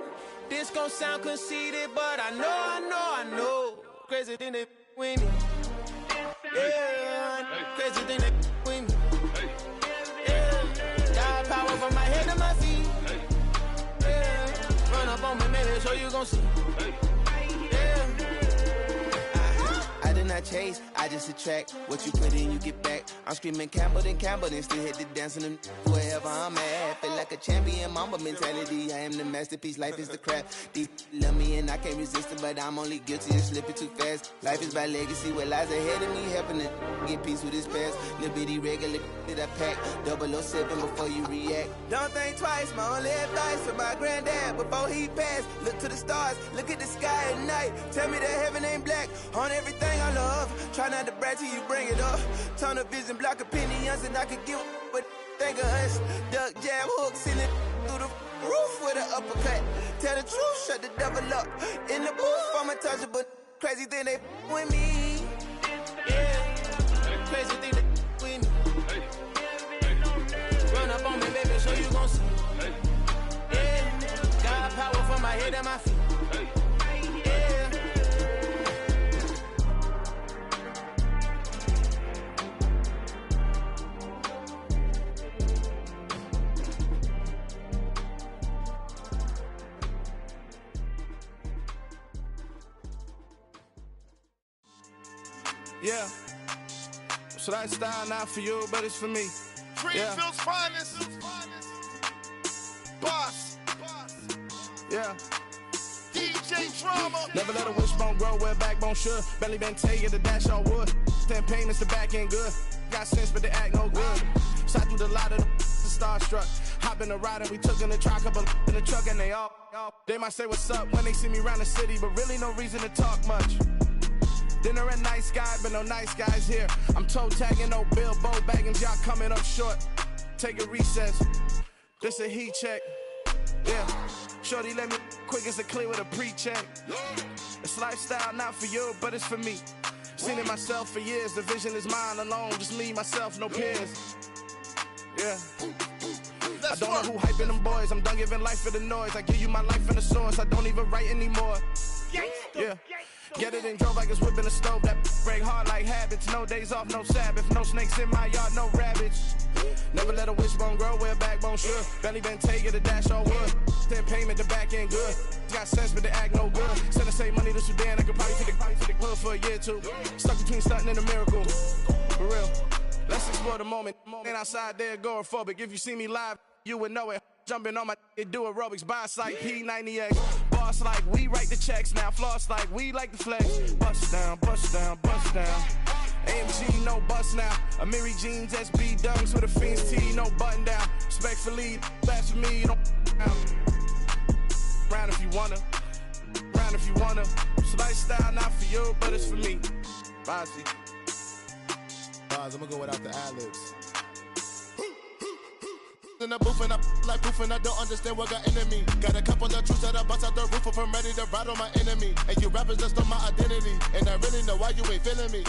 This gon' sound conceited, but I know. Crazy thing they with me. Yeah, crazy thing they with me. Yeah, got power from my head to my feet. Yeah, run up on me, maybe, so you gon' see. Yeah. I did not chase, I just attract. What you put in, you get back. I'm screaming Campbell, then still hit the dance and them wherever I'm at. Feel like a champion, mamba mentality. I am the masterpiece, life is the crap. Deep love me and I can't resist it, but I'm only guilty of slipping too fast. Life is by legacy, what lies ahead of me, helping to get peace with his past. Little bitty regular that I pack, 007 before you react. Don't think twice, my only advice for my granddad before he passed. Look to the stars, look at the sky at night. Tell me that heaven ain't black on everything I love. Try not to brag till you bring it up. Tunnel vision, block opinions, and I could give but think of us. Duck, jab, hook, send it through the roof with an uppercut. Tell the truth, shut the devil up. In the booth, I'm untouchable. Crazy thing they with me. Yeah, crazy thing they with me. Run up on me, baby, so you gon' see. Yeah, got power from my head and my feet. Yeah, so that style not for you, but it's for me. Greenfield's finest. Boss. Yeah. DJ Drama. Never let a wishbone grow where backbone should. Belly been taking the dash all wood. 10 payments, the back end good. Got sense, but they act no good. Shot through the lot of the starstruck. Hop in the ride and we took in the truck, couple in the truck and they all. They might say what's up when they see me around the city, but really no reason to talk much. Dinner a nice guy, but no nice guys here. I'm toe tagging, no Bilbo Baggins, y'all coming up short. Take a recess, this a heat check. Yeah, shorty let me quick as a clear with a pre-check. It's lifestyle not for you, but it's for me. Seen it myself for years, the vision is mine alone. Just me, myself, no peers. Yeah. I don't know who hyping them boys, I'm done giving life for the noise. I give you my life in the source, I don't even write anymore. Yeah. Get it and drove like it's whipping a stove. That break hard like habits. No days off, no Sabbath. No snakes in my yard, no rabbits. Never let a wishbone grow where backbone should. Belly been taking the dash all wood. 10 payment, the back end good. Got sense, but they act no good. Send the same money to Sudan. I could probably take the hood for a year or two. Stuck between stunting and a miracle. For real. Let's explore the moment. Ain't outside there agoraphobic. If you see me live, you would know it. Jumping on my do aerobics, boss like P90X. Boss like we write the checks now. Floss like we like the flex. Bust down, bust down, bust down. AMG, no bust now. Amiri jeans, SB dunks with a Fiends T, no button down. Respectfully, best for me, you don't down. Round if you wanna, round if you wanna. So lifestyle not for you, but it's for me. Bossy. Boss, I'm gonna go without the ad-libs. in the booth and I like proof and I don't understand what got into me. Got a couple of truths that I bust out the roof if I'm ready to ride on my enemy. And you rappers just on my identity. And I really know why you ain't feeling me.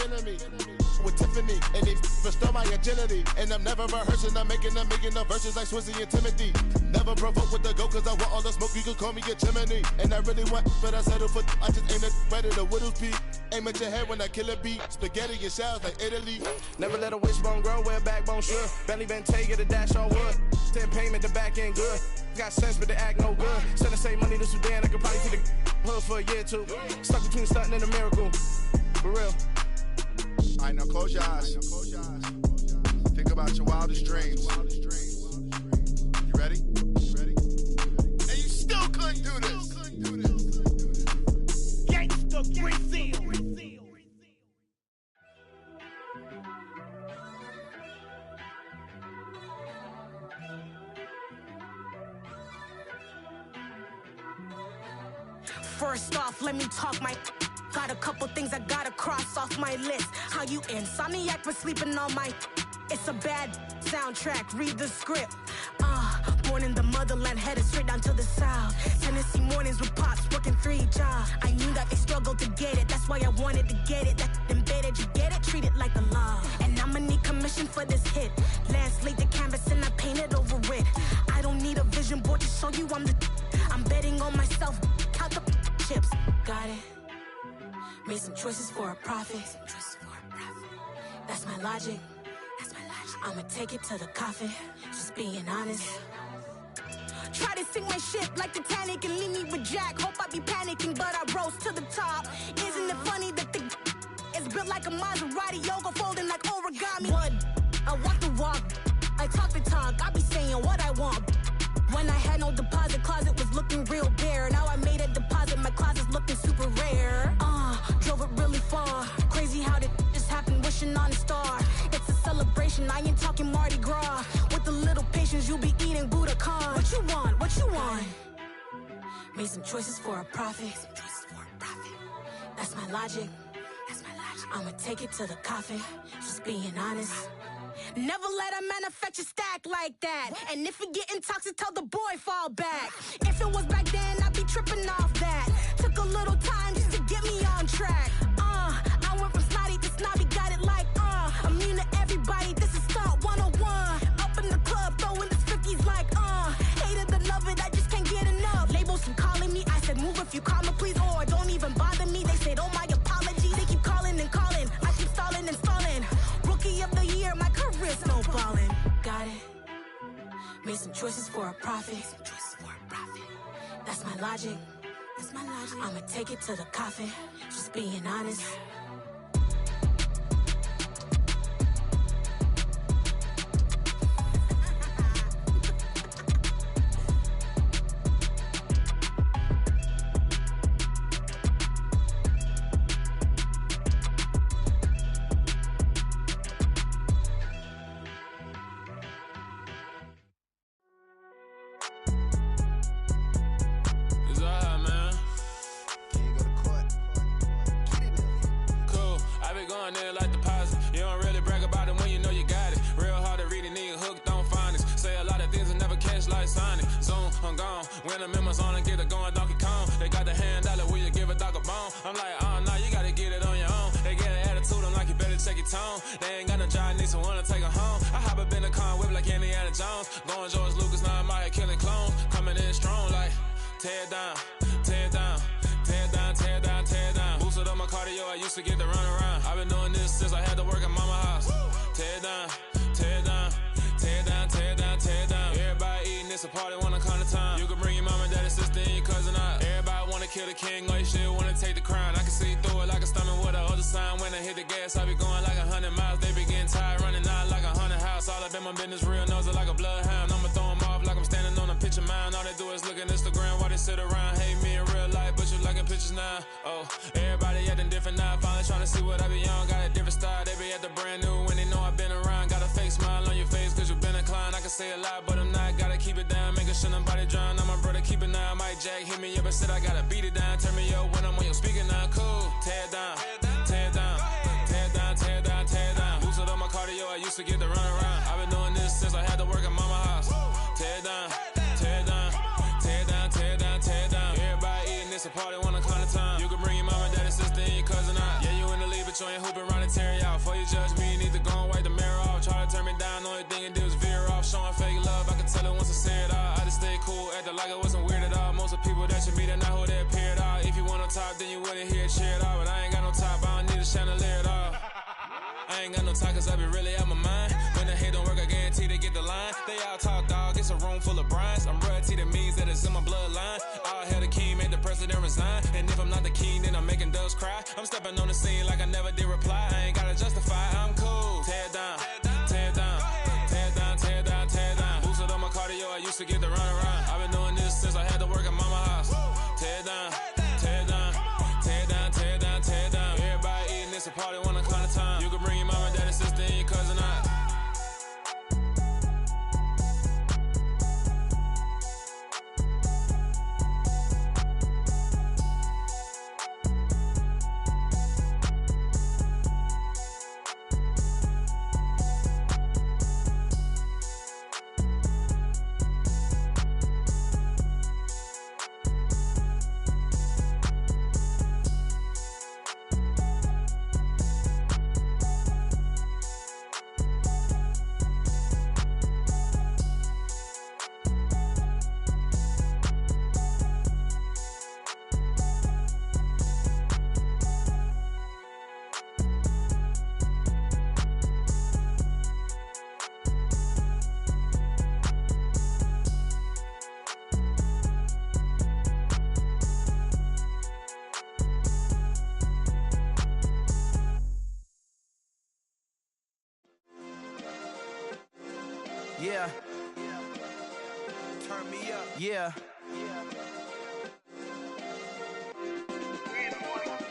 With Tiffany, and they restore my agility. And I'm never rehearsing, I'm making a million of verses like Swizzy and Timothy. Never provoke with the go, cause I want all the smoke, you can call me a chimney. And I really want, but I settle for, I just aim at ready to Whittles Peak. Aim at your head when I kill a beat. Spaghetti and shells like Italy. Never let a wishbone grow where backbone should. Bentley Bentayga, the dash all wood. 10 payment, the back end good. Got sense, but the act no good. Send the same money to Sudan, I could probably see the hood for a year or two. Stuck between stunting and a miracle. For real. All right, now close your eyes. Think about your wildest dreams. You ready? And you still couldn't do this. Gangsta Brazil. First off, let me talk my... Got a couple things I gotta cross off my list. How you insomniac for sleeping on my... It's a bad soundtrack, read the script. Born in the motherland, headed straight down to the south. Tennessee mornings with pops, working 3 jobs. I knew that they struggled to get it, that's why I wanted to get it. That embedded, you get it, treat it like the law. And I'ma need commission for this hit. Last laid the canvas and I painted over it. I don't need a vision board to show you I'm the... I'm betting on myself, count the chips. Got it. Made some choices for a profit. That's my logic. I'ma take it to the coffin. Just being honest. Try to sink my ship like Titanic and leave me with Jack. Hope I be panicking, but I rose to the top. Isn't it funny that the is built like a Maserati, yoga folding like origami? What? I walk the walk. I talk the talk. I be saying what I want. When I had no deposit, closet was looking real bare. Now I made a deposit, my closet's looking super rare. Drove it really far. Crazy how did just happen, wishing on a star. It's a celebration, I ain't talking Mardi Gras. With a little patience, you'll be eating Budokan. What you want? What you want? Made some choices for a profit. That's my logic. I'ma take it to the coffin. Just being honest. Never let a manufacture stack like that. And if it getting toxic, tell the boy fall back. If it was back then, I'd be tripping off that. Took a little time just to get me on track. I went from snotty to snobby, got it like immune to everybody, this is Stunt 101. Up in the club, throwing the 50s like hate it and love it, I just can't get enough. Labels keep calling me, I said move if you call me please, or don't even bother me. They said oh my apology, they keep calling and calling. I keep stalling and stalling. Rookie of the year, my career's snowballing. Got it. Made some choices for a profit. That's my logic. I'ma take it to the coffin. Just being honest. They ain't got no job, need someone to take her home. I hop up in the car, whip like Indiana Jones. Going George Lucas, now I'm out here killing clones. Coming in strong like, tear down, tear down, tear down, tear down, tear down. Boosted up my cardio, I used to get to run around. I've been doing this since I had to work at mama house. Tear down, tear down, tear down, tear down, tear down. Everybody eating, it's a party, wanna come to time. You can bring your mom and daddy, sister, and your cousin out. Everybody wanna kill the king, or you shit wanna take the crown. I can see through it like a stomach with a other sign. When I hit the gas, I be going like 100 miles. They be getting tired, running out like 100 house. All up in my business, real nose it like a bloodhound. I'ma throw them off like I'm standing on a picture mound. All they do is look at Instagram while they sit around. Hate me in real life, but you liking pictures now. Oh, everybody acting different now. Finally trying to see what I be on. Got a different style, they be at the brand new when they know I've been around. Got a fake smile on your face cause you been inclined. I can say a lot, but I'm not. Gotta keep it down, making sure nobody drown. I'm my brother, keep it now. Mike Jack hit me up and said I gotta beat it down. Turn me up when I'm on your speaker now. Cool, tear down, tear down, tear down, tear down, tear down. Boosted up my cardio, I used to get to run around. I've been doing this since I had to work at mama house. carry out. Before you judge me, you need to go and wipe the mirror off. Try to turn me down, only thing you did was veer off. Showing fake love, I can tell it once I see it all. I just stay cool, acting like it wasn't weird at all. Most of the people that you meet are not who they appear at all. If you want on top, then you wouldn't hear it cheer at all. But I ain't got no top, I don't need a chandelier at all. I ain't got no time cause I be really out my mind. When the hate don't work, I guarantee they get the line. They all talk dog, it's a room full of brines. I'm royalty, that means that it's in my bloodline. All hail the king, made the president resign. And if I'm not the king, then I'm making doves cry. I'm stepping on the scene like I never did reply. I ain't gotta justify, I'm cool. Tear it down, tear it down, tear it down, tear it down, tear it down. Boosted on my cardio, I used to get the run around. I've been doing this since I had to work at mama house. Tear it down, tear it down, tear it down, tear it down, tear it down. Everybody eating, it's a party when I come to time. You can bring your mama, daddy, sister, and your cousin out. Yeah. Turn me up. Yeah.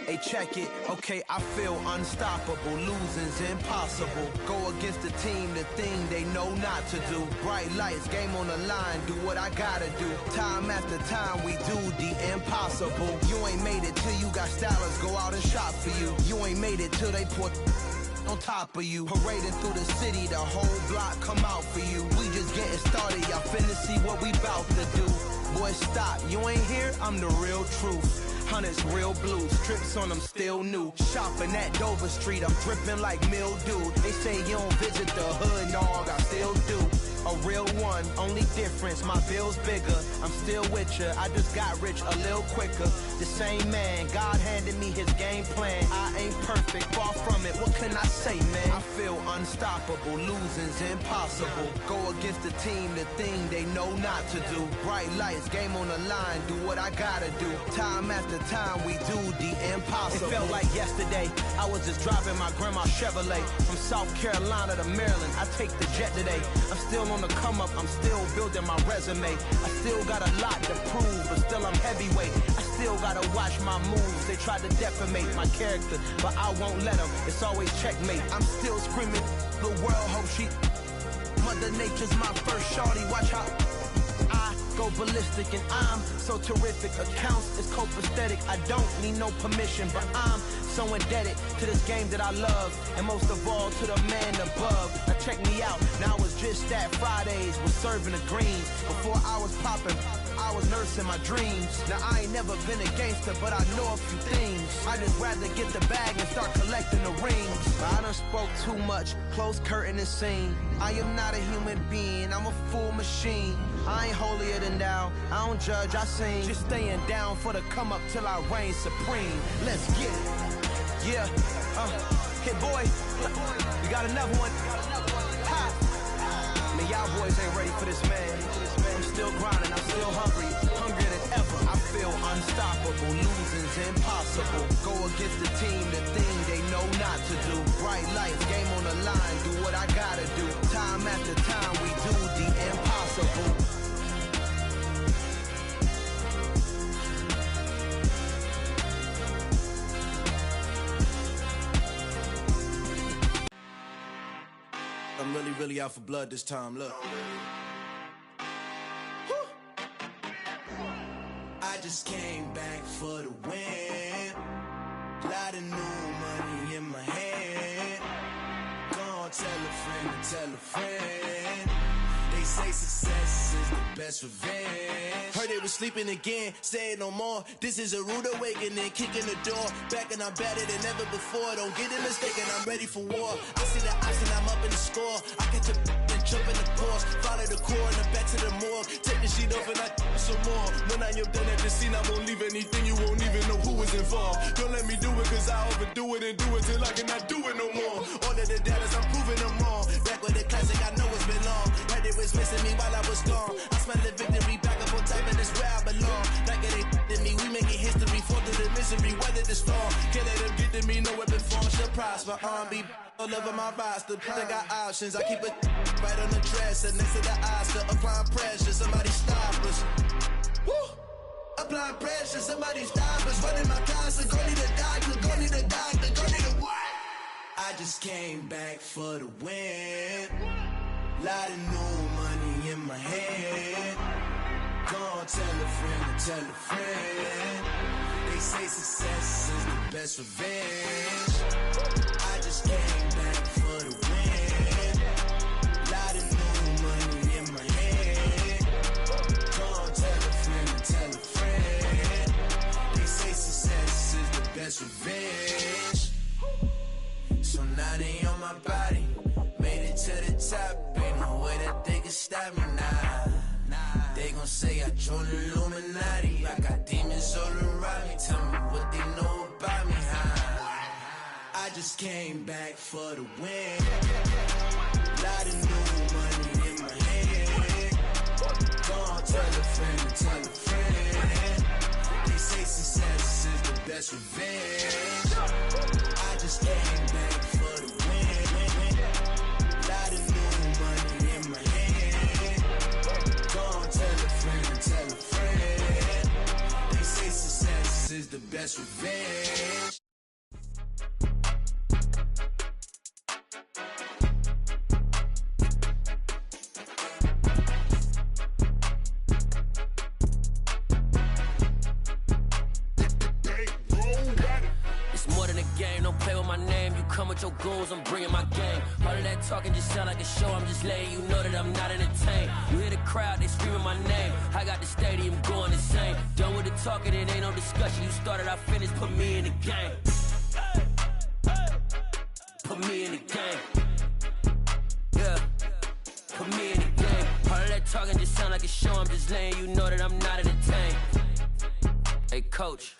Hey, check it. Okay, I feel unstoppable. Losing's impossible. Go against the team, the thing they know not to do. Bright lights, game on the line. Do what I gotta do. Time after time, we do the impossible. You ain't made it till you got stylers go out and shop for you. You ain't made it till they put on top of you. Parading through the city, the whole block come out for you. We just getting started, y'all finna see what we bout to do. Boy, stop, you ain't here, I'm the real truth. Hunters, real blues, strips on them still new. Shopping at Dover Street, I'm dripping like mildew. They say you don't visit the hood, dog, I still do. A real one, only difference, my bill's bigger. I'm still with ya, I just got rich a little quicker. The same man, God handed me his game plan. I ain't perfect, far from it, what can I say, man? I feel unstoppable, losing's impossible. Go against the team, the thing they know not to do. Bright lights, game on the line, do what I gotta do. Time after time, we do the impossible. It felt like yesterday, I was just driving my grandma's Chevrolet. From South Carolina to Maryland, I take the jet today. I'm still on the come up, I'm still building my resume. I still got a lot to prove, but still I'm heavyweight. I still gotta watch my moves. They tried to defamate my character, but I won't let them. It's always checkmate. I'm still screaming, the world hope she. Mother Nature's my first shorty. Watch how I go ballistic, and I'm so terrific. Accounts is copacetic. I don't need no permission, but I'm so indebted to this game that I love, and most of all to the man above. Now check me out, now it's just that Fridays was serving the greens. Before I was popping, I was nursing my dreams. Now I ain't never been a gangster, but I know a few things. I just rather get the bag and start collecting the rings. But I done spoke too much, close curtain and scene. I am not a human being, I'm a full machine. I ain't holier than thou, I don't judge, I sing. Just staying down for the come up till I reign supreme. Let's get it. Yeah, hey boy, we got another one. Ha! Man, y'all boys ain't ready for this, man. I'm still grinding, I'm still hungry, hungrier than ever. I feel unstoppable, losing's impossible. Go against the team, the thing they know not to do. Bright lights, game on the line, do what I gotta do. Time after time, we do the impossible. I'm really out for blood this time, look. I just came back for the win. Lot of new money in my hand. Gonna tell a friend to tell a friend. They They say success is the best revenge. Heard they was sleeping again, say it no more. This is a rude awakening, kicking the door. Back and I'm better than ever before. Don't get it mistaken, I'm ready for war. I see the option, I'm up in the score. I catch a and jump in the course. Follow the core and the back to the morgue. Take the sheet off and I some more. When I am done at the scene, I won't leave anything. You won't even know who was involved. Don't let me do it, cause I overdo it and do it till I cannot do it no more. All of the data's, I'm proving them wrong. Back with the classic, I know it's been long. Heard it was missing me while I was gone. I smell the victory, back up on top, and it's where I belong. Like it ain't to me, we making history. Fall through the misery, weather the storm. Can't let them get to me, no weapon form shall prosper. R&B all over my roster. I got options, I keep it right on the dresser. Next to the Oscar, applying pressure, somebody stop us. Woo! Applying pressure, somebody stop us. Running my closet, go need a doctor, go need a doctor, go need a what? I just came back for the win. Lot of new money in my hand. Go on, tell a friend and tell a friend. They say success is the best revenge. I just came back for the win. Lot of new money in my hand. Go on, tell a friend and tell a friend. They say success is the best revenge. So now they on my body. Made it to the top. Ain't no way that they can stop me now. They gon' say I joined the Illuminati. I got demons all around me. Tell me what they know about me, huh? I just came back for the win. Lot of new money in my hand. Go on, tell a friend and tell a friend. They say success is the best revenge. I just came back for the win. Lot of new money in my hand. Go on, tell a friend and tell a friend. They say success is the best revenge. Come with your goons, I'm bringing my game. All of that talking just sound like a show. I'm just letting you know that I'm not entertained. You hear the crowd, they screaming my name. I got the stadium going insane. Done with the talking, it ain't no discussion. You started, I finished, put me in the game. Put me in the game. Yeah, put me in the game. All of that talking just sound like a show. I'm just letting you know that I'm not entertained. Hey, coach.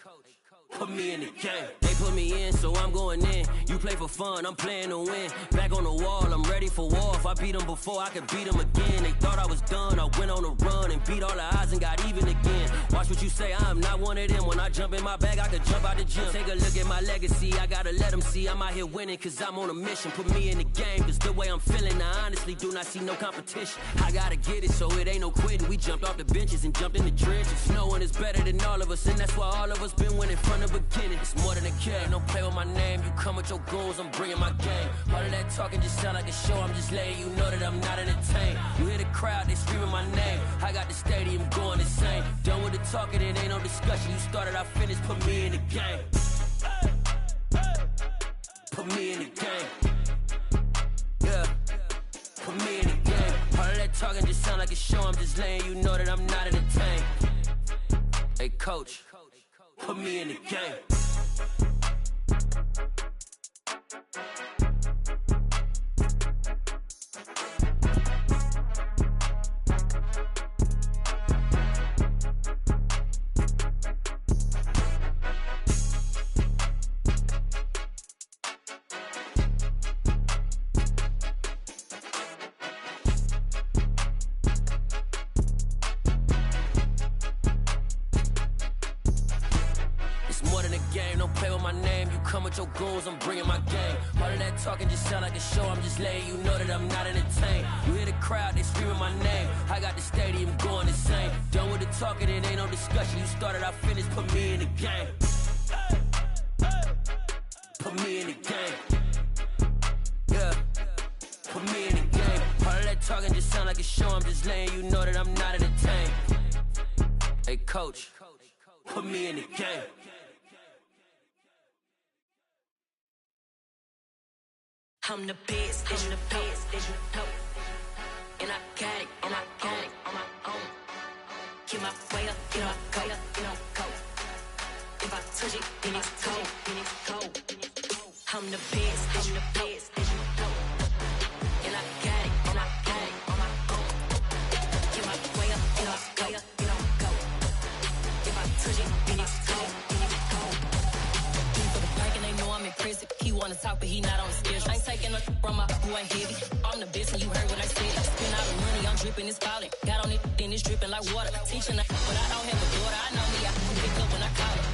Put me in the game. They put me in, so I'm going in. You play for fun, I'm playing to win. Back on the wall, I'm ready for war. If I beat them before, I could beat them again. They thought I was done, I went on a run and beat all the odds and got even again. Watch what you say, I'm not one of them. When I jump in my bag, I could jump out the gym. Take a look at my legacy, I gotta let them see I'm out here winning, cause I'm on a mission. Put me in the game, cause the way I'm feeling, I honestly do not see no competition. I gotta get it, so it ain't no quitting. We jumped off the benches and jumped in the trenches. No one is better than all of us, and that's why all of us been winning from the beginning. It's more than a game, don't play with my name. You come with your goons, I'm bringing my game. All of that talking just sound like a show. I'm just letting you know that I'm not entertained. You hear the crowd, they screaming my name. I got the stadium going insane. Done with the talking, it ain't no discussion. You started, I finished, put me in the game. Put me in the game. Yeah, put me in the game. All of that talking just sound like a show. I'm just letting you know that I'm not entertained. Hey, coach. Put me in the game. Your goons, I'm bringing my game. All of that talking just sound like a show. I'm just letting you know that I'm not entertained. You hear the crowd, they screaming my name. I got the stadium going insane. Done with the talking, it ain't no discussion. You started, I finished, put me in the game. Put me in the game. Yeah, put me in the game. All of that talking just sound like a show. I'm just letting you know that I'm not entertained. Hey, coach, put me in the game. I'm the best, I'm the best, and I got it, and I got it on my own. Get my way up, get my go, get my go. If I touch it, then it's cold, then it's cold. I'm the best, I'm the best, then you know. And I got it, and I got it on my own. Get my way up, get my go, get my go. If I touch it, then it's cold, then it's cold. He for the park and they know I'm in prison. He wanna talk, but he not on the schedule. I ain't taking a from my boy heavy. I'm the best, and you heard what I said. Spend all the money, I'm dripping, it's falling. Got on it, then it's dripping like water. Teaching her, but I don't have a daughter. I know me, I can pick up when I call it.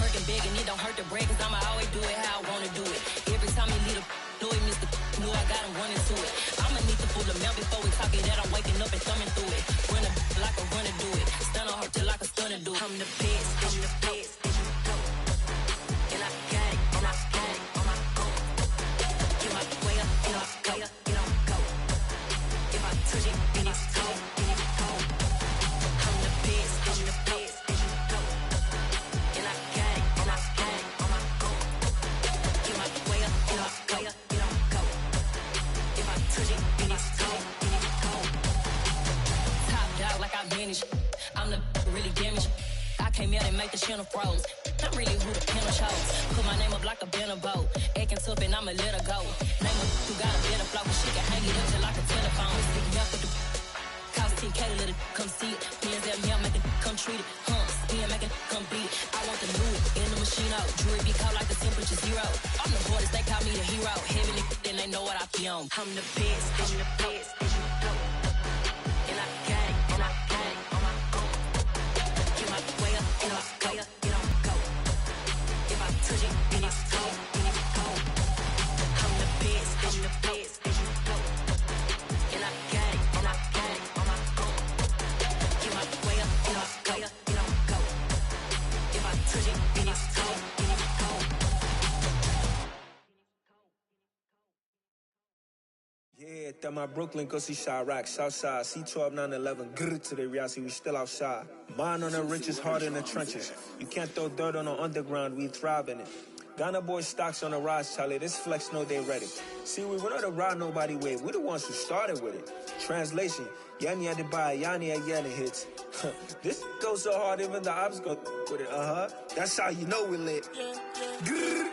Working big, and it don't hurt to break, cause I'ma always do it how I wanna do it. Every time he lead a know he missed the knew I got him running to it. I'ma need to pull the mail before we talk it that I'm waking up and thumbing through it. Run a like a runner do it. Stun on her till like a stunner do it. I'm the best, I'm the best, and you know. And I got it, and I got it on my own. Get my way up, get my go, get my go. If I touch it, then it's cold, then it's cold. I'm the best, I'm the best, and you know. And I got it, and I got it on my own. Get my way up, get my go, get my go. If I touch it, then it's cold, then it's cold. Top dog like I manage. I'm the really damaged. I came out and make the channel froze. I'm really who the panel chose. Put my name up like a banner boat. Acting tough and I'ma let her go. Name her who got a better flow. She can hang it up just like a telephone. Stick me up with the cost 10K to let it come see it. Hands at me, I make it come treat it. Spin, make it come beat it. I want the new in the machine out. Jewelry be cold like the temperature 0. I'm the hardest, they call me the hero. Heaven then they know what I be on. I'm the best, I'm the best, and you know. And I got it, and I got it on my own. Get my way up, get my go, get my go. If I touch it, then it's cold, then it's cold. I'm the best, I'm the best, and you know. And I got it, and I got it on my own. Get my way up, get my go, get my go. If I touch it, then it's cold, then it's cold. Yeah, that my Brooklyn, go see Chirac, Southside, C12, 911, grrr to the reality, we still outside. Mine on the riches, hard in the trenches. You can't throw dirt on the underground, we thrive in it. Ghana boy stocks on the rise, Charlie, this flex know they ready. See, we were not to ride nobody with, we the ones who started with it. Translation, Yanni had to buy, Yanni had Yanni hits. This goes so hard, even the ops go with it, That's how you know we lit. Grrr,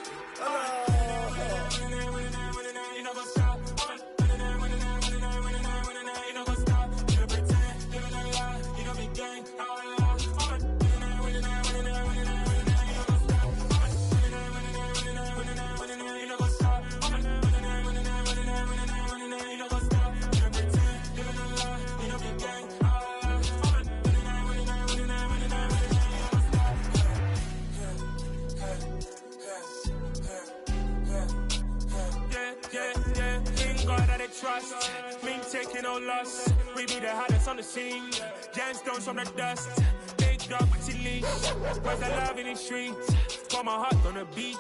Trust, me taking no loss. We be the hottest on the scene. Gemstones from the dust. Big dog with your leash. Where's the love in the streets? Got my heart on the beat.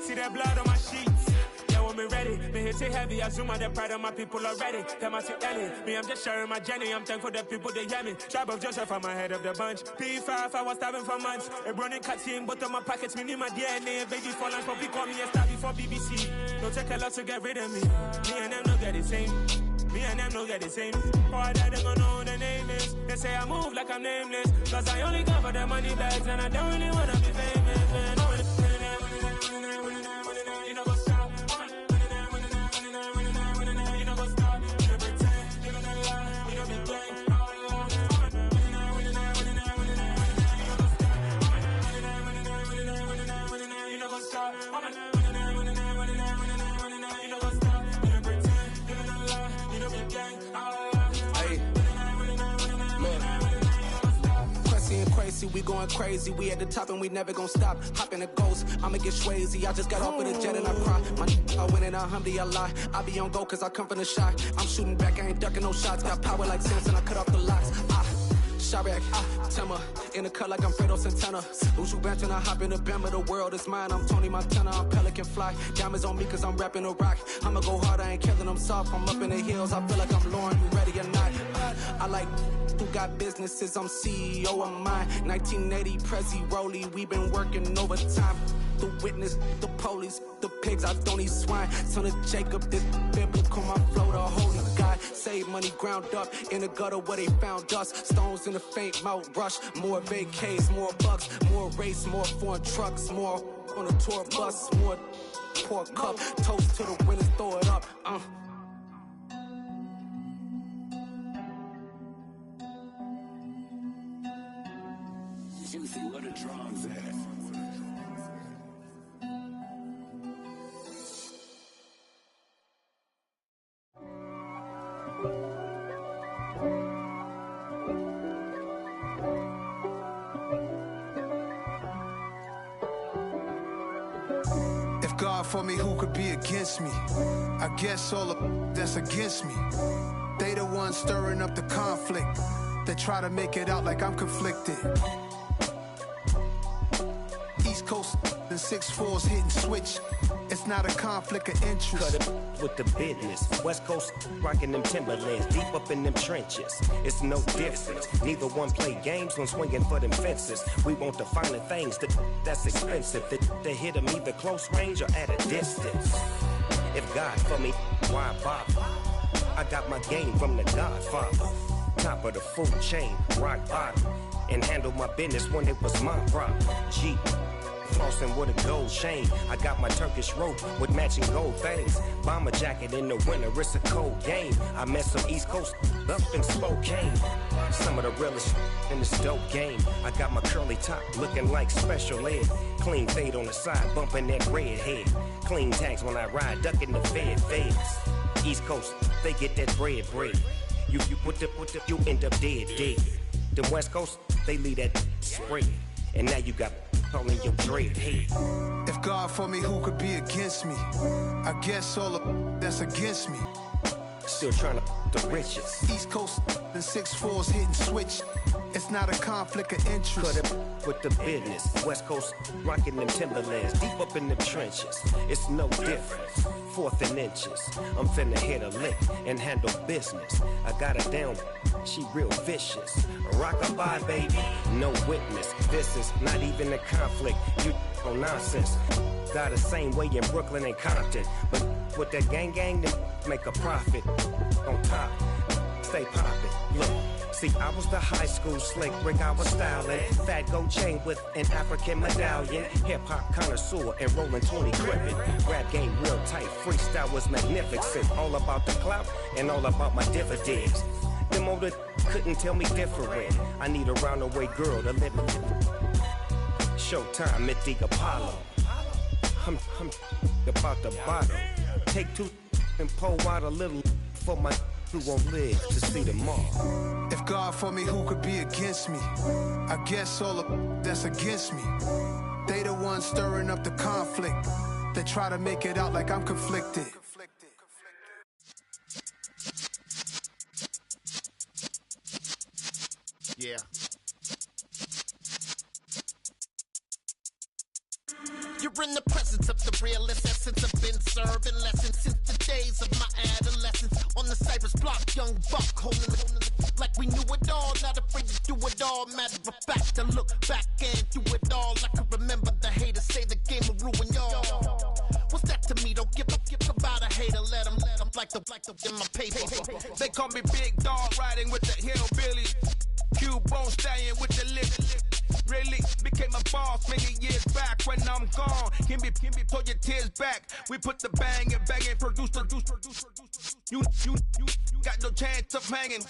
See that blood on my sheets. Yeah, when we ready, me hit it heavy. I zoom out the pride of my people already. Tell my Ellie, me I'm just sharing my journey. I'm thankful the people they hear me. Tribe of Joseph, I'm ahead of the bunch. P5, I was starving for months. A running cutscene, but on my pockets, me need my DNA. Baby for lunch, but we call me a star before BBC. Don't take a lot to get rid of me. Me and them don't get the same. Me and them don't get the same. Boy, that they gon' know who the name is. They say I move like I'm nameless. Cause I only come for the money bags and I don't really wanna be famous, man. You know, go stop. You know, go stop. You pretend, living a lie. You know, be gang. You know, go stop. We going crazy, we at the top and we never gon' stop. Hop in a ghost, I'ma get swayzy. I just got off of the jet and I cry. I win in a Humvee, I lie. I be on go cause I come from the shot. I'm shooting back, I ain't ducking no shots. Got power like Samson, I cut off the locks. Chirac, Timmer, in the cut like I'm Fredo Santana. Uju Benton, I hop in the Bama, the world is mine. I'm Tony Montana, I'm Pelican Fly. Diamonds on me cause I'm rapping a rock. I'ma go hard, I ain't killing them soft. I'm up in the hills, I feel like I'm Lauren, you ready or not? I like who got businesses, I'm CEO of mine. 1980 Prezi Rolly, we been working overtime. The witness, the police, the pigs, I don't eat swine. Son of Jacob, this biblical, my flow, the holy God. Save money ground up in the gutter where they found us. Stones in the faint mouth rush. More vacays, more bucks, more race, more foreign trucks, more on a tour bus, more pour cup. Toast to the winners, throw it up. Juicy, where the drums at? If God for me, who could be against me? I guess all of that's against me. They the ones stirring up the conflict. They try to make it out like I'm conflicted. East Coast and 6'4's hitting switch. It's not a conflict of interest. Cut it with the business. West Coast rocking them Timberlands, deep up in them trenches. It's no difference. Neither one play games when swinging for them fences. We want the finer things that's expensive. They hit them either close range or at a distance. If God for me, why bother? I got my game from the Godfather. Top of the food chain, rock bottom. And handle my business when it was my problem. G. Flossing with a gold chain. I got my Turkish rope with matching gold things. Bomber jacket in the winter, it's a cold game. I met some East Coast up in Spokane. Some of the realest in this dope game. I got my curly top looking like special ed. Clean fade on the side, bumping that red head. Clean tags when I ride, ducking the feds. East Coast, they get that bread. You you end up dead. The West Coast, they leave that spread. And now you got all in your dread head. If God for me, who could be against me? I guess all of that's against me. Still trying to the riches. East Coast and 6'4's hitting switch. It's not a conflict of interest. Cut it with the business. West Coast rocking them Timberlands, deep up in them trenches. It's no difference. 4th and inches. I'm finna hit a lick and handle business. I got her down, she real vicious. Rock-a-bye, baby, no witness. This is not even a conflict. You on nonsense. Got the same way in Brooklyn and Compton. But with that gang, then make a profit. On top, stay poppin'. Look. See, I was the high school slick Rick, I was styling. Fat gold chain with an African medallion. Hip-hop connoisseur and rolling 20 gripping. Rap game real tight, freestyle was magnificent. All about the clout and all about my dividends. Them older couldn't tell me different. I need a roundaway girl to live with. Showtime at the Apollo. I'm about the bottle. Take 2 and pour out a little for my who won't live to see tomorrow. If God for me, who could be against me? I guess all of that's against me. They the ones stirring up the conflict. They try to make it out like I'm conflicted. Yeah. You're in the presence of the realest essence. I've been serving lessons since the days of my adolescence. On the Cypress block, young buck holding it like we knew it all. Not afraid to do it all. Matter of fact, I look back and do it all. I can remember the haters say the game will ruin y'all. What's that to me? Don't give about a hater. Let them like the in my paper. They call me Big Dog, riding with the hillbillies. Q-Bone stallion with the lip. Really became a boss many years back. When I'm gone, can be pull your tears back. We put the bang and produce. You got no chance of hanging.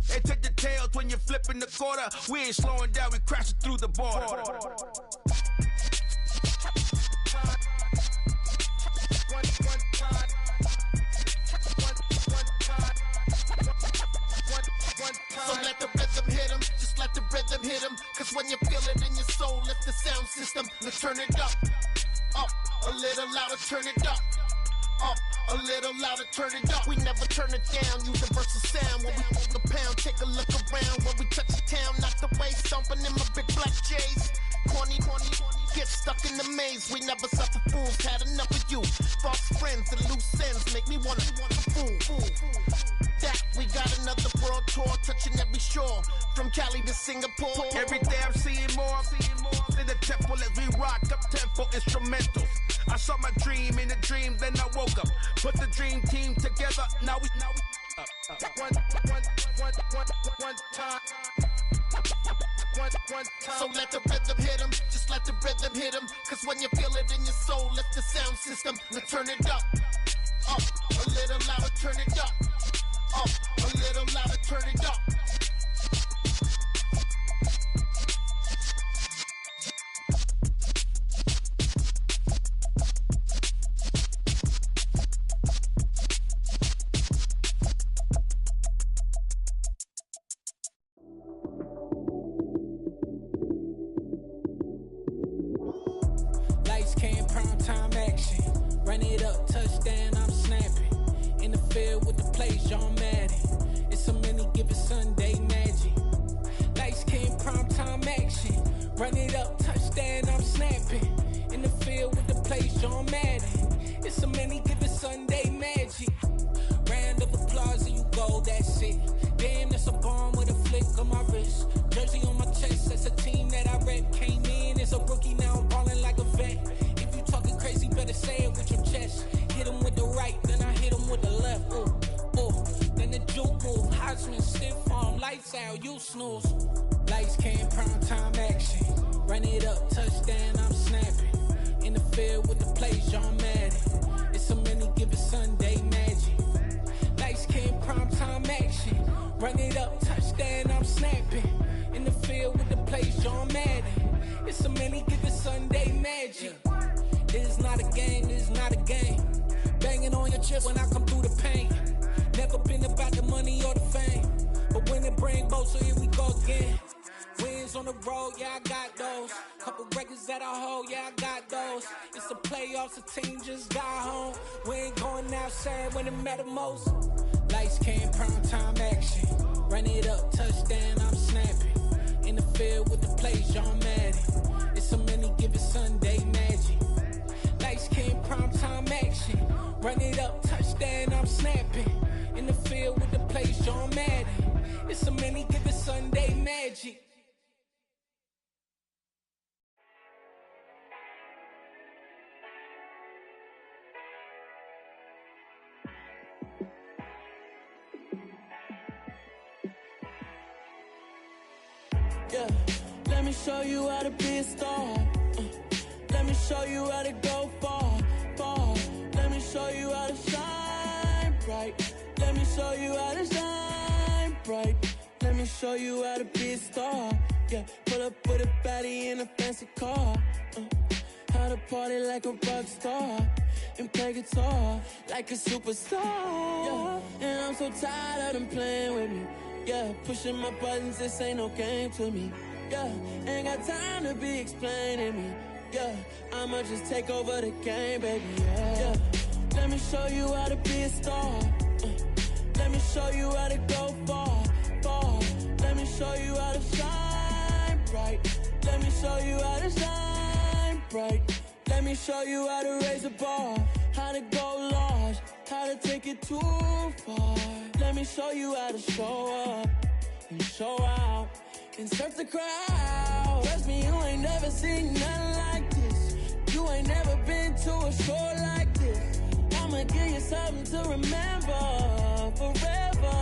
They take the tails when you're flipping the quarter. We ain't slowing down, we crashing through the border. So let the rhythm hit him, just let the rhythm hit him. Cause when you feel it in your soul, lift the sound system. Let's turn it up, a little louder, turn it up, a little louder, turn it up. We never turn it down, universal sound. When we pull the pound, take a look around. When we touch the town, knock the way, stomping in my big black J's. Corny, get stuck in the maze. We never suffer fools, had enough of you. False friends and loose ends make me wanna fool. That we got another world tour, touching every shore, from Cali to Singapore. Every day I'm seeing more in the temple as we rock up tempo instrumentals. I saw my dream in a dream, then I woke up. Put the dream team together, now we One time. So let the rhythm hit him, just let the rhythm hit him. Cause when you feel it in your soul, lift the sound system. Now turn it up, a little louder, turn it up, a little louder, turn it up. Lights came, prime time action. Run it up, touchdown, I'm snapping. In the field with the plays, John Madden. It's a many given Sunday magic. Lights came, prime time action. Run it up, touchdown, I'm snapping. In the field with the plays, John Madden. It's a many given Sunday magic. Round of applause and you go, that's it. Damn, that's a bomb with a flick on my wrist. Jersey on my chest, that's a team that I rep. Came in as a rookie, now I'm ballin' like a vet. If you talking crazy, better say it with your chest. Hit him with the right, then I hit him with the left. Ooh, ooh. Then the juke move, Heisman, stiff arm, lights out, you snooze. Lights came, prime time action. Run it up, touchdown, I'm snapping. In the field with the plays, John Madden. It's a many given Sunday magic. Lights came, prime time action. Run it up, touchdown, I'm snapping. In the field with the plays, John Madden. It's a many given Sunday magic. This is not a game, this is not a game. Banging on your chest when I come through the pain. Never been about the money or the fame. But when it bring both, so here we go again. Wins on the road, yeah, I got those. Couple records that I hold, yeah, I got those. It's the playoffs, the team just got home. We ain't going outside when it matter most. Lights came, prime time action. Run it up, touchdown, I'm snapping. In the field with the plays, John Madden. It's a many given Sunday magic. Lights came, prime time action. Run it up, touchdown, I'm snapping. In the field with the plays, John Madden. It's a many given Sunday magic. Yeah, let me show you how to be a star. Let me show you how to go far, far. Let me show you how to shine bright. Let me show you how to shine bright. Let me show you how to be a star. Yeah, pull up with a baddie in a fancy car. How to party like a rock star and play guitar like a superstar. Yeah, and I'm so tired of them playing with me. Yeah, pushing my buttons, this ain't no game to me. Yeah, ain't got time to be explaining me. Yeah, I'ma just take over the game, baby. Yeah, let me show you how to be a star. Let me show you how to go far, far. Let me show you how to shine bright. Let me show you how to shine bright. Let me show you how to raise a bar, how to go large, how to take it too far. Let me show you how to show up and show out and surf the crowd. Trust me, you ain't never seen nothing like this. You ain't never been to a show like this. I'ma give you something to remember forever.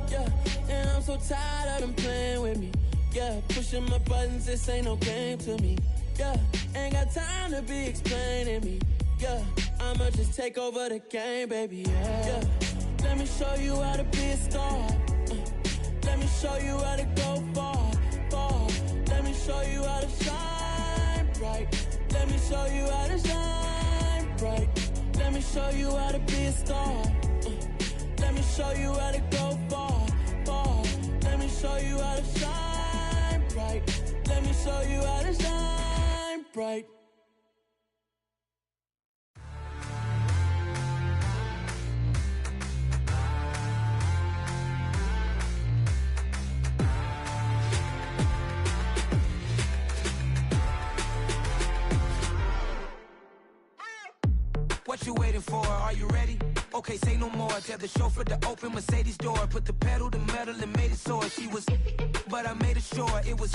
Yeah, and I'm so tired of them playing with me. Yeah, pushing my buttons, this ain't no game to me. Yeah, ain't got time to be explaining me. Yeah, I'ma just take over the game, baby. Yeah, let me show you how to be a star. Let me show you how to go far, far. Let me show you how to shine bright. Let me show you how to shine bright. Let me show you how to be a star. Let me show you how to go far, far. Let me show you how to shine bright. Let me show you how to shine bright. What you waiting for? Are you ready? Okay, say no more. Tell the chauffeur to open Mercedes door. Put the pedal to metal and made it soar. She was, but I made it sure it was.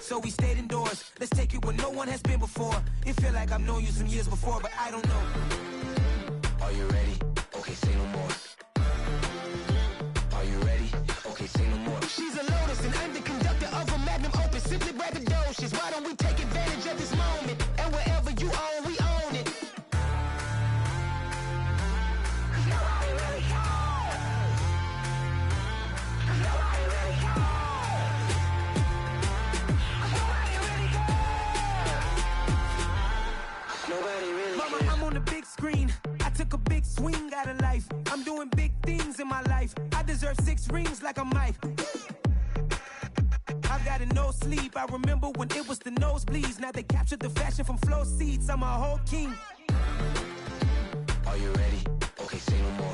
So we stayed indoors. Let's take it where no one has been before. It feel like I've known you some years before, but I don't know. Are you ready? Okay, say no more. took a big swing out of life. I'm doing big things in my life. I deserve 6 rings like a Mike. I've got a no sleep. I remember when it was the nosebleeds. Now they captured the fashion from flow seats. I'm a whole king. Are you ready? Okay, say no more.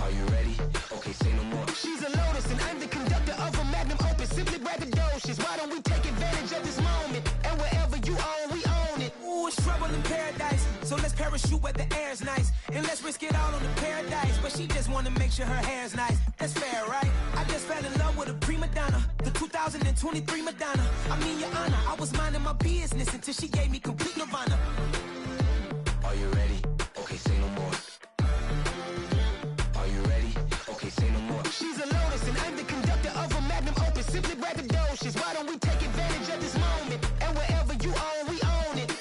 Are you ready? Okay, say no more. She's a lotus and I'm the conductor of a magnum opus. Simply braggadocious. Why don't we take advantage of this moment? And wherever you own, we own it. Ooh, it's trouble in paradise. So let's parachute where the air's nice. And let's risk it all on the paradise. But she just wanna make sure her hair's nice. That's fair, right? I just fell in love with a prima donna. The 2023 Madonna. I mean, your honor, I was minding my business until she gave me complete nirvana. Are you ready? Okay, say no more. Are you ready? Okay, say no more. She's a lotus and I'm the conductor of a magnum opus. Simply braggadocious. Why don't we take advantage of this moment? And wherever you own, we own it.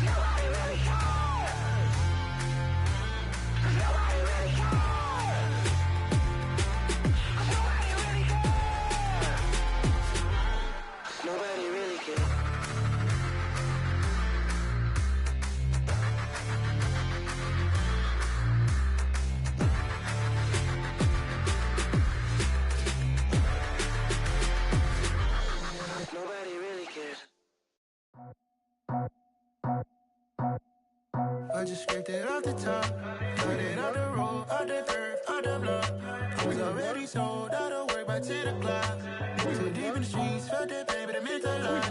Nobody really cares. Nobody really cares. Nobody really cares. Nobody really cares. Nobody really cares. I just scraped it off the top, cut it out the road, out the dirt, out the block. I was already sold out of work by 10 o'clock. Too deep in the streets, felt that baby, that meant a lot.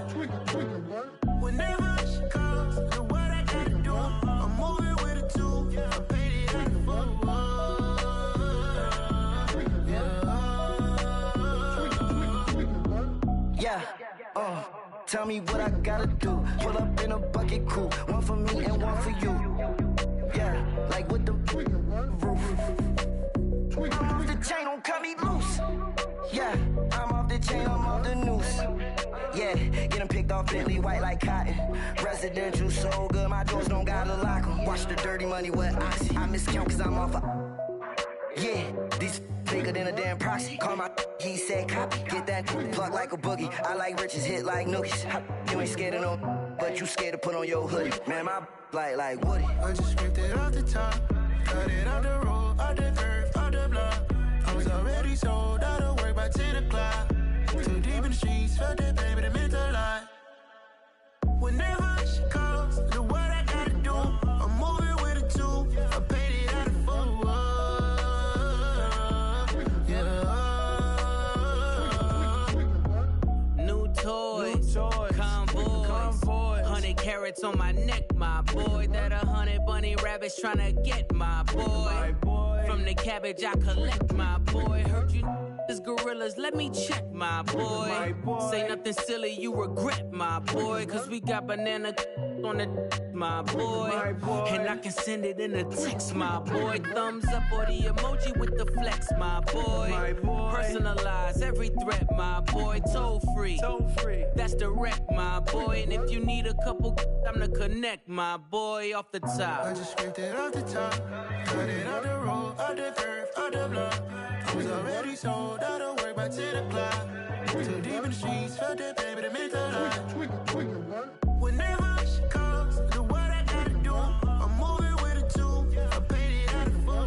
Whenever she calls, do what I gotta do. I'm moving with a two, I paid it out the full. Yeah, tell me what I gotta do. Pull up in a bucket crew, one for me and one for you. Yeah, like with the roof. I'm off the chain, don't cut me loose. Yeah, I'm off the chain, I'm off the noose. Yeah, getting picked off Bentley white like cotton. Residential so good, my doors don't gotta lock 'em. Watch the dirty money with oxy. I miscount cause I'm off yeah, these bigger than a damn proxy. Call my he said copy. Get that plug like a boogie. I like riches, hit like nookies. You ain't scared of no, but you scared to put on your hoodie. Man, my like Woody. I just scraped it off the top, cut it out the road, out the dirt, out the block. I was already sold out of work by 10 o'clock. Too deep in the streets, felt that baby, that meant a lot. Whenever she calls, do what I gotta do. I'm moving with a two, I paid it out of full. New toys, convoys, 100 carats on my neck, my boy. That 100 bunny rabbits tryna get my boy. From the cabbage I collect, my boy. Heard you is gorillas, let me check, my boy. Say nothing silly, you regret, my boy. Cause we got banana on the my boy. And I can send it in a text, my boy. Thumbs up or the emoji with the flex, my boy. Personalize every threat, my boy. Toll free, that's direct, my boy. And if you need a couple, I'm to connect, my boy, off the top. I just scraped it off the top, cut it out the road, out the dirt, out the block. I was already sold out of work by 10 o'clock. Too deep in the streets, felt that baby, that meant a lot. Whenever she calls, do what I gotta do. I'm moving with a two, I paid it out of full.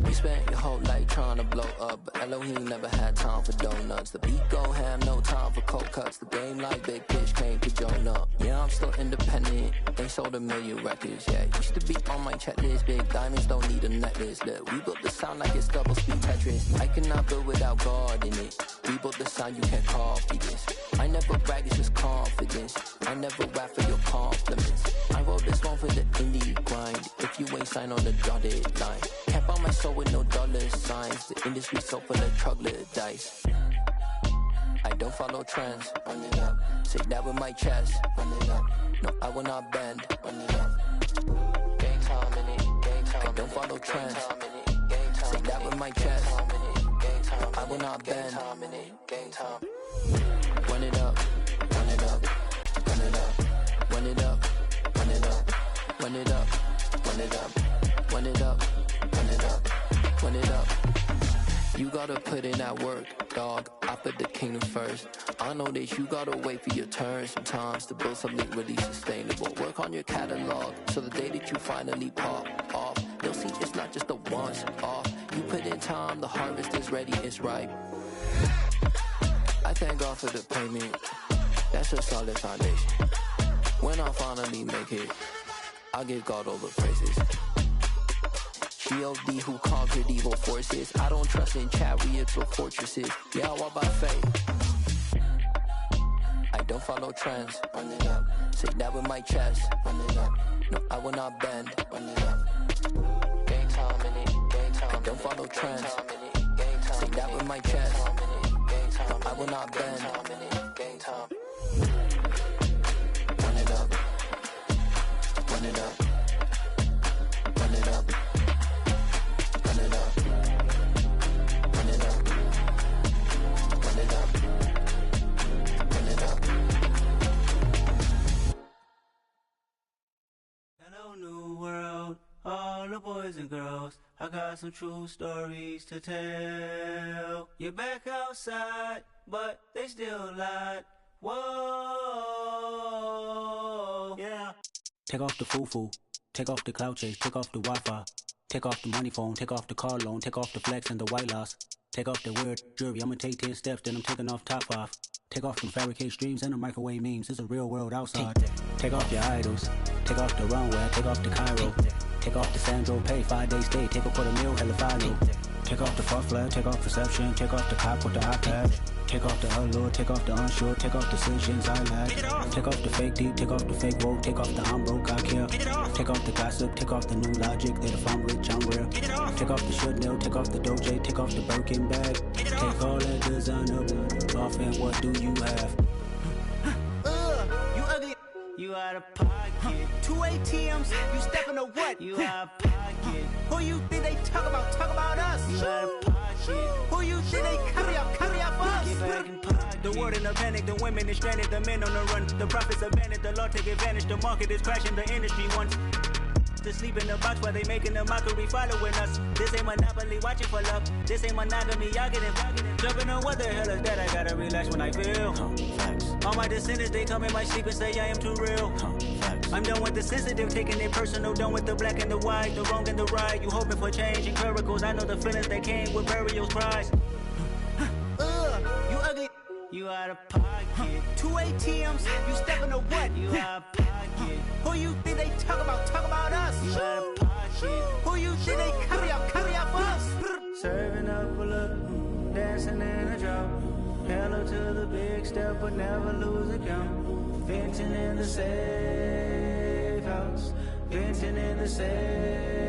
You spent your whole life trying to blow up, but Elohim never had time for donuts. The beat go ham, no time for cold cuts. The game like big bitch came to join up. Yeah, I'm still independent. They sold 1 million records. Yeah, used to be on my checklist. Big diamonds don't need a necklace. Look, we built the sound like it's double speed Tetris. I cannot build without God in it. We built the sound, you can't copy this. I never brag, it's just confidence. I never rap for your compliments. I wrote this one for the indie grind. If you ain't signed on the dotted line, can't buy my soul with no dollar signs. The industry so full of troglodytes. I don't follow trends. Run it up. Say that with my chest. Run it up. No, I will not bend. Run it up. Gang time in it. Gang time. I don't follow trends. Say that with my chest. I will not bend. Gang time. Run it up. Run it up. Run it up. Run it up. Run it up. run it up, run it up, run it up, run it up, run it up. You gotta put in that work, dog. I put the kingdom first. I know that you gotta wait for your turn sometimes to build something really sustainable. Work on your catalog, so the day that you finally pop off, you'll see it's not just a once off. You put in time, the harvest is ready, it's ripe. I thank God for the payment. That's a solid foundation. When I finally make it, I give God all the praises. G.O.D. who conquered evil forces. I don't trust in chariots or fortresses. Yeah, I walk by faith. I don't follow trends. Run it up. Say that with my chest. Run it up. No, I will not bend. Run it up. Game time in it. Game time. I don't follow trends. Say that with my chest. No, I will not bend. Game time. Run it up. Run it up. Run it up. Run it up. Run it up. Run it up. Run it up. Hello, new world, all the boys and girls. I got some true stories to tell. You're back outside, but they still lied. Whoa, yeah. Take off the foo-foo, take off the cloud chase, take off the Wi-Fi, take off the money phone, take off the car loan, take off the flex and the white loss, take off the weird jewelry. I'ma take 10 steps, then I'm taking off top 5. Take off them fabricated streams and the microwave memes. It's a real world outside. Take off your idols, take off the runway, take off the Cairo, take off the Sandro Pay, 5-day stay, take a $250,000 hella final. Take off the fuck flag, take off perception, take off the cop with the iPad. Take off the allure, take off the unsure, take off decisions I lack. Take off the fake deep, take off the fake woke, take off the I'm broke, I care. Take off the gossip, take off the new logic that if I'm rich, I'm real. Take off the Chanel, take off the Doja, take off the Birkin bag. Take all that designer off and what do you have? You ugly. You out of pocket. 2 ATMs, you stepping to what? You out of pocket. Who you think they talk about? Talk about us. You out of pocket. Who you think they carry up for us? Get back in pocket. The world in a panic, the women is stranded, the men on the run. The profits abandoned, the law take advantage. The market is crashing, the industry wants to sleep in the box while they making a mockery following us. This ain't Monopoly, watching for love. This ain't monogamy, y'all getting jumping on what the hell is that? I gotta relax when I feel. All my descendants, they come in my sleep and say I am too real. I'm done with the sensitive, taking it personal. Done with the black and the white, the wrong and the right. You hoping for change and miracles. I know the feelings that came with burials, cries. You ugly. You out of pocket. 2 ATMs, you stepping to what? You out of pocket. Who you think they talk about? Talk about us. You out of pocket. Who you think they carry up for us? Serving up a look, dancing in a drop. Hello to the big step, but never lose a count. Venting in the safe house. Venting in the safe.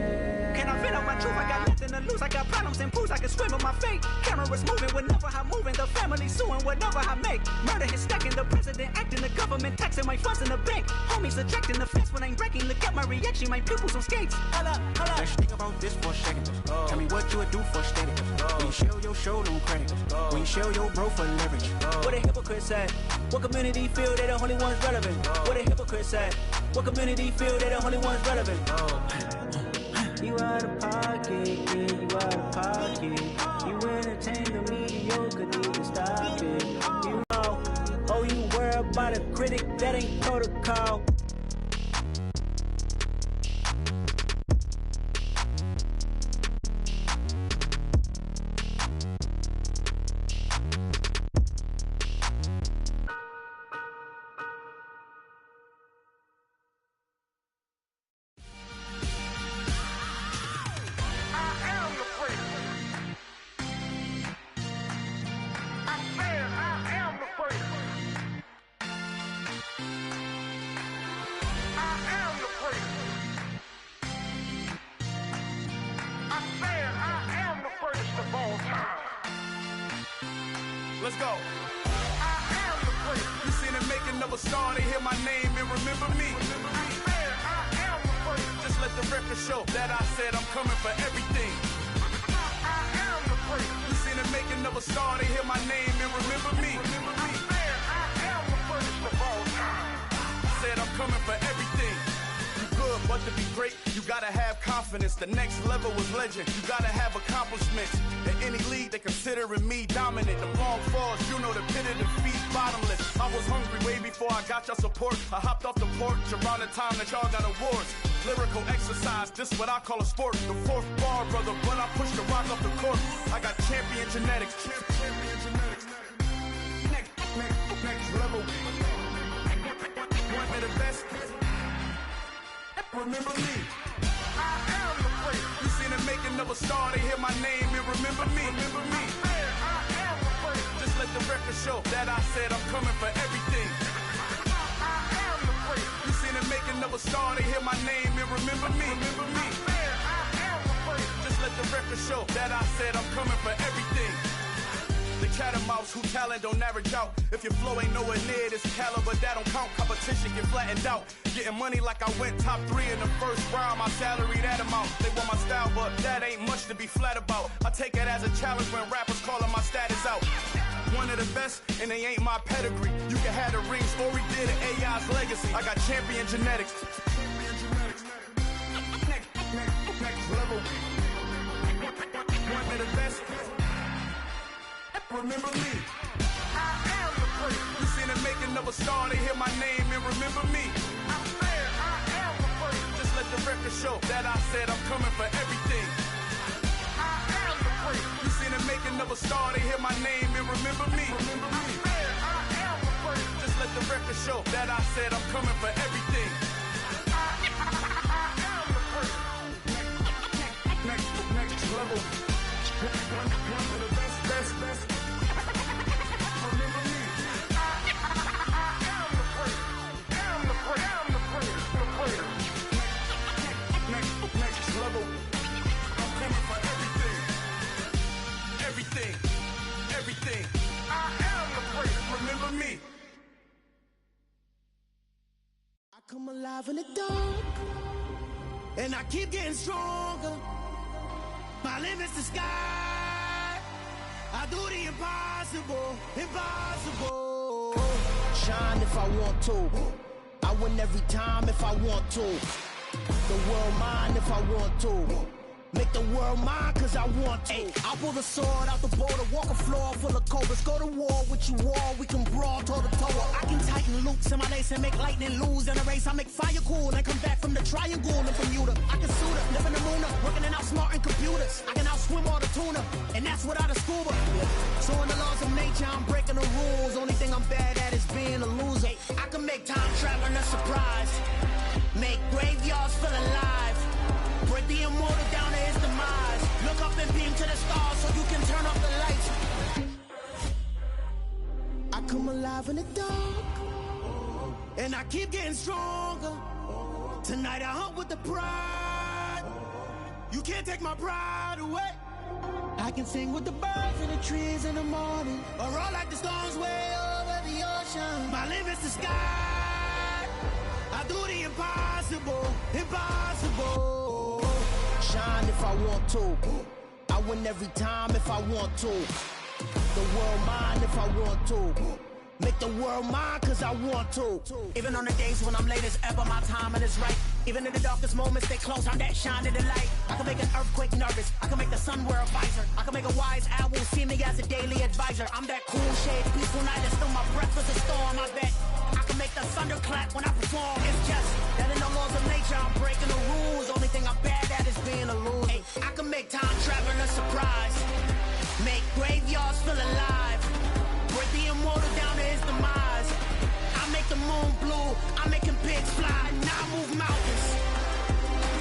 Can I vent out my truth? I got nothing to lose. I got problems and pools. I can swim with my fate. Cameras moving whenever I'm moving. The family suing whatever I make. Murder is stacking. The president acting. The government taxing my funds in the bank. Homies ejecting the fence when I'm breaking. Look at my reaction. My pupils on skates. Holla, holla. Let's think about this for a second. Tell me what you would do for static. When you show your show, no credit. When you show your bro for leverage. What a hypocrite said. What community feel they the only ones relevant? What a hypocrite said. What community feel they the only ones relevant? You out of pocket, yeah, you out of pocket. You entertain the mediocre, need to stop it. You know, oh, you worry about a critic, that ain't protocol. Let's go. You seen the making of a star, they hear my name and remember me. Just let the record show that I said I'm coming for everything. You seen the making of a star, they hear my name and remember me. Said I'm coming for everything. You good, but to be great, you gotta have confidence. The next level was legend. You gotta have accomplishments. In any league, they considering me dominant. The wrong falls, you know the pit of defeat, bottomless. I was hungry way before I got your support. I hopped off the porch around the time that y'all got awards. Lyrical exercise, this what I call a sport. The fourth bar, brother, when I push the rock up the court. I got champion genetics. Champion genetics. Next level. One of the best. Remember me. I am the great. You seen the making of a star, they hear my name and remember me. Remember me. I am the great. Just let the record show that I said I'm coming for everything. I am the great. You seen the making of a star, they hear my name and remember me. Remember me. I am the great. Just let the record show that I said I'm coming for everything. The catamounts who talent don't average out. If your flow ain't nowhere near this caliber, that don't count. Competition get flattened out. Getting money like I went top 3 in the first round. My salary that amount. They want my style, but that ain't much to be flat about. I take it as a challenge when rappers calling my status out. One of the best, and they ain't my pedigree. You can have the ring, story did it, AI's legacy. I got champion genetics. Next level. One of the best. Remember me. I am the great. You seen the making of a star, they hear my name and remember me. I am the great. Just let the record show that I said I'm coming for everything. I am the great. You seen the making of a star, they hear my name and remember me. Remember me. I am the great. Just let the record show that I said I'm coming for everything. I am the great. Next level. One of the best. Next level. I'm coming for everything. Everything. I am the great. Remember me. I come alive in the dark, and I keep getting stronger. My limit's the sky. I do the impossible. Shine if I want to. I win every time if I want to. The world mine if I want to. Make the world mine cause I want to. I pull the sword out the border, walk a floor full of cobras. Go to war with you all, we can brawl toe to toe. I can tighten loops in my lace and make lightning lose in a race. I make fire cool and come back from the triangle in Bermuda. I can suit up, live in the moon, working and outsmarting computers. I can outswim all the tuna, and that's without a scuba. So in the laws of nature, I'm breaking the rules. Only thing I'm bad at is being a loser. I can make time traveling a surprise. Make graveyards feel alive. Break the immortal down to his demise. Look up and beam to the stars so you can turn off the lights. I come alive in the dark, and I keep getting stronger. Tonight I hunt with the pride. You can't take my pride away. I can sing with the birds and the trees in the morning, or roll like the storms way over the ocean. My limit's the sky. I do the impossible. Shine if I want to. I win every time if I want to. The world mine if I want to. Make the world mine cause I want to. Even on the days when I'm late as ever, my timing is right. Even in the darkest moments, stay close, I'm that shine in the light. I can make an earthquake nervous, I can make the sun wear a visor. I can make a wise owl see me as a daily advisor. I'm that cool shade, peaceful night, and still my breath is a storm, I bet. I can make the thunder clap when I perform. It's just that in the laws of nature, I'm breaking the rules. Only thing I'm bad at is being a loser. Hey, I can make time traveling a surprise. Make graveyards feel alive. Break the immortal down to his demise. I make the moon blue, I'm making pigs fly. Now I move mountains.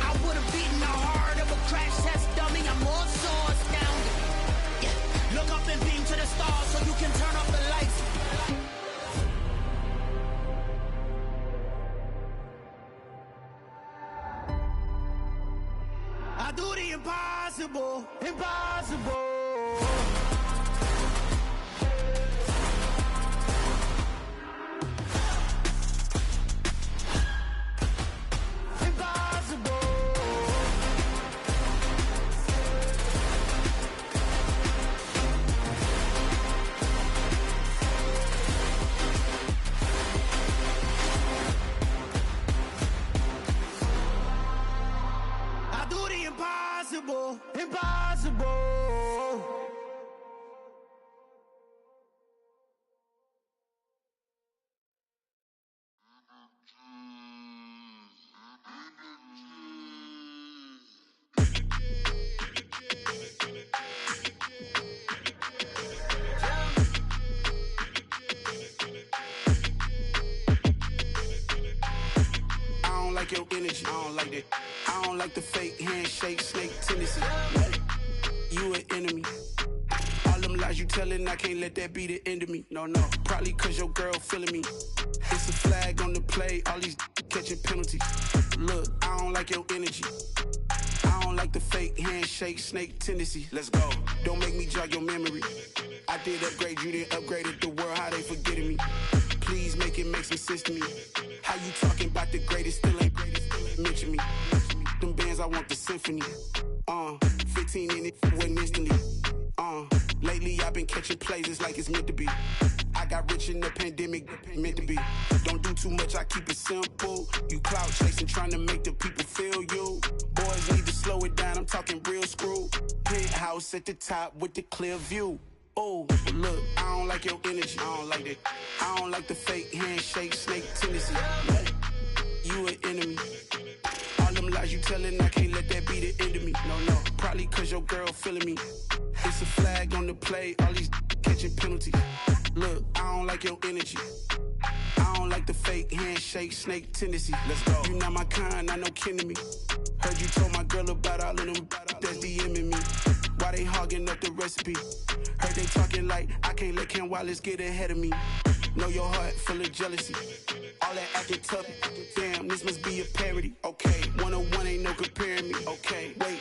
I would've beaten the heart of a crash test dummy. I'm more so astounded. Yeah. Look up and beam to the stars so you can turn off the lights. I do the impossible. Impossible, impossible. I don't like your energy, I don't like that. I don't like the fake handshake, snake tendency. You an enemy. All them lies you telling, I can't let that be the end of me. No, probably cause your girl feeling me. It's a flag on the play, all these catching penalties. Look, I don't like your energy. I don't like the fake handshake, snake tendency. Let's go. Don't make me jog your memory. I did upgrade, you didn't upgrade it. The world, how they forgetting me. Please make it make some sense to me. How you talking about the greatest, still ain't mention me. Them bands, I want the symphony. 15 in it, wasn't instantly. Lately I've been catching plays, it's like it's meant to be. I got rich in the pandemic, meant to be. Don't do too much, I keep it simple. You clout chasing, trying to make the people feel you. Boys need to slow it down, I'm talking real screw. Penthouse at the top with the clear view. Oh, look, I don't like your energy, I don't like that. I don't like the fake handshake, snake tendency. You an enemy. All them lies you telling, I can't let that be the end of me. No, probably cause your girl feeling me. It's a flag on the play, all these catching penalties. Look, I don't like your energy. I don't like the fake handshake, snake tendency. Let's go. You not my kind, I know kin to me. Heard you told my girl about all of them that's DMing me. Why they hogging up the recipe? Heard they talking like I can't let Ken Wallace get ahead of me. Know your heart full of jealousy. All that acting tough, damn, this must be a parody. Okay, 101 ain't no comparing me. Okay, wait,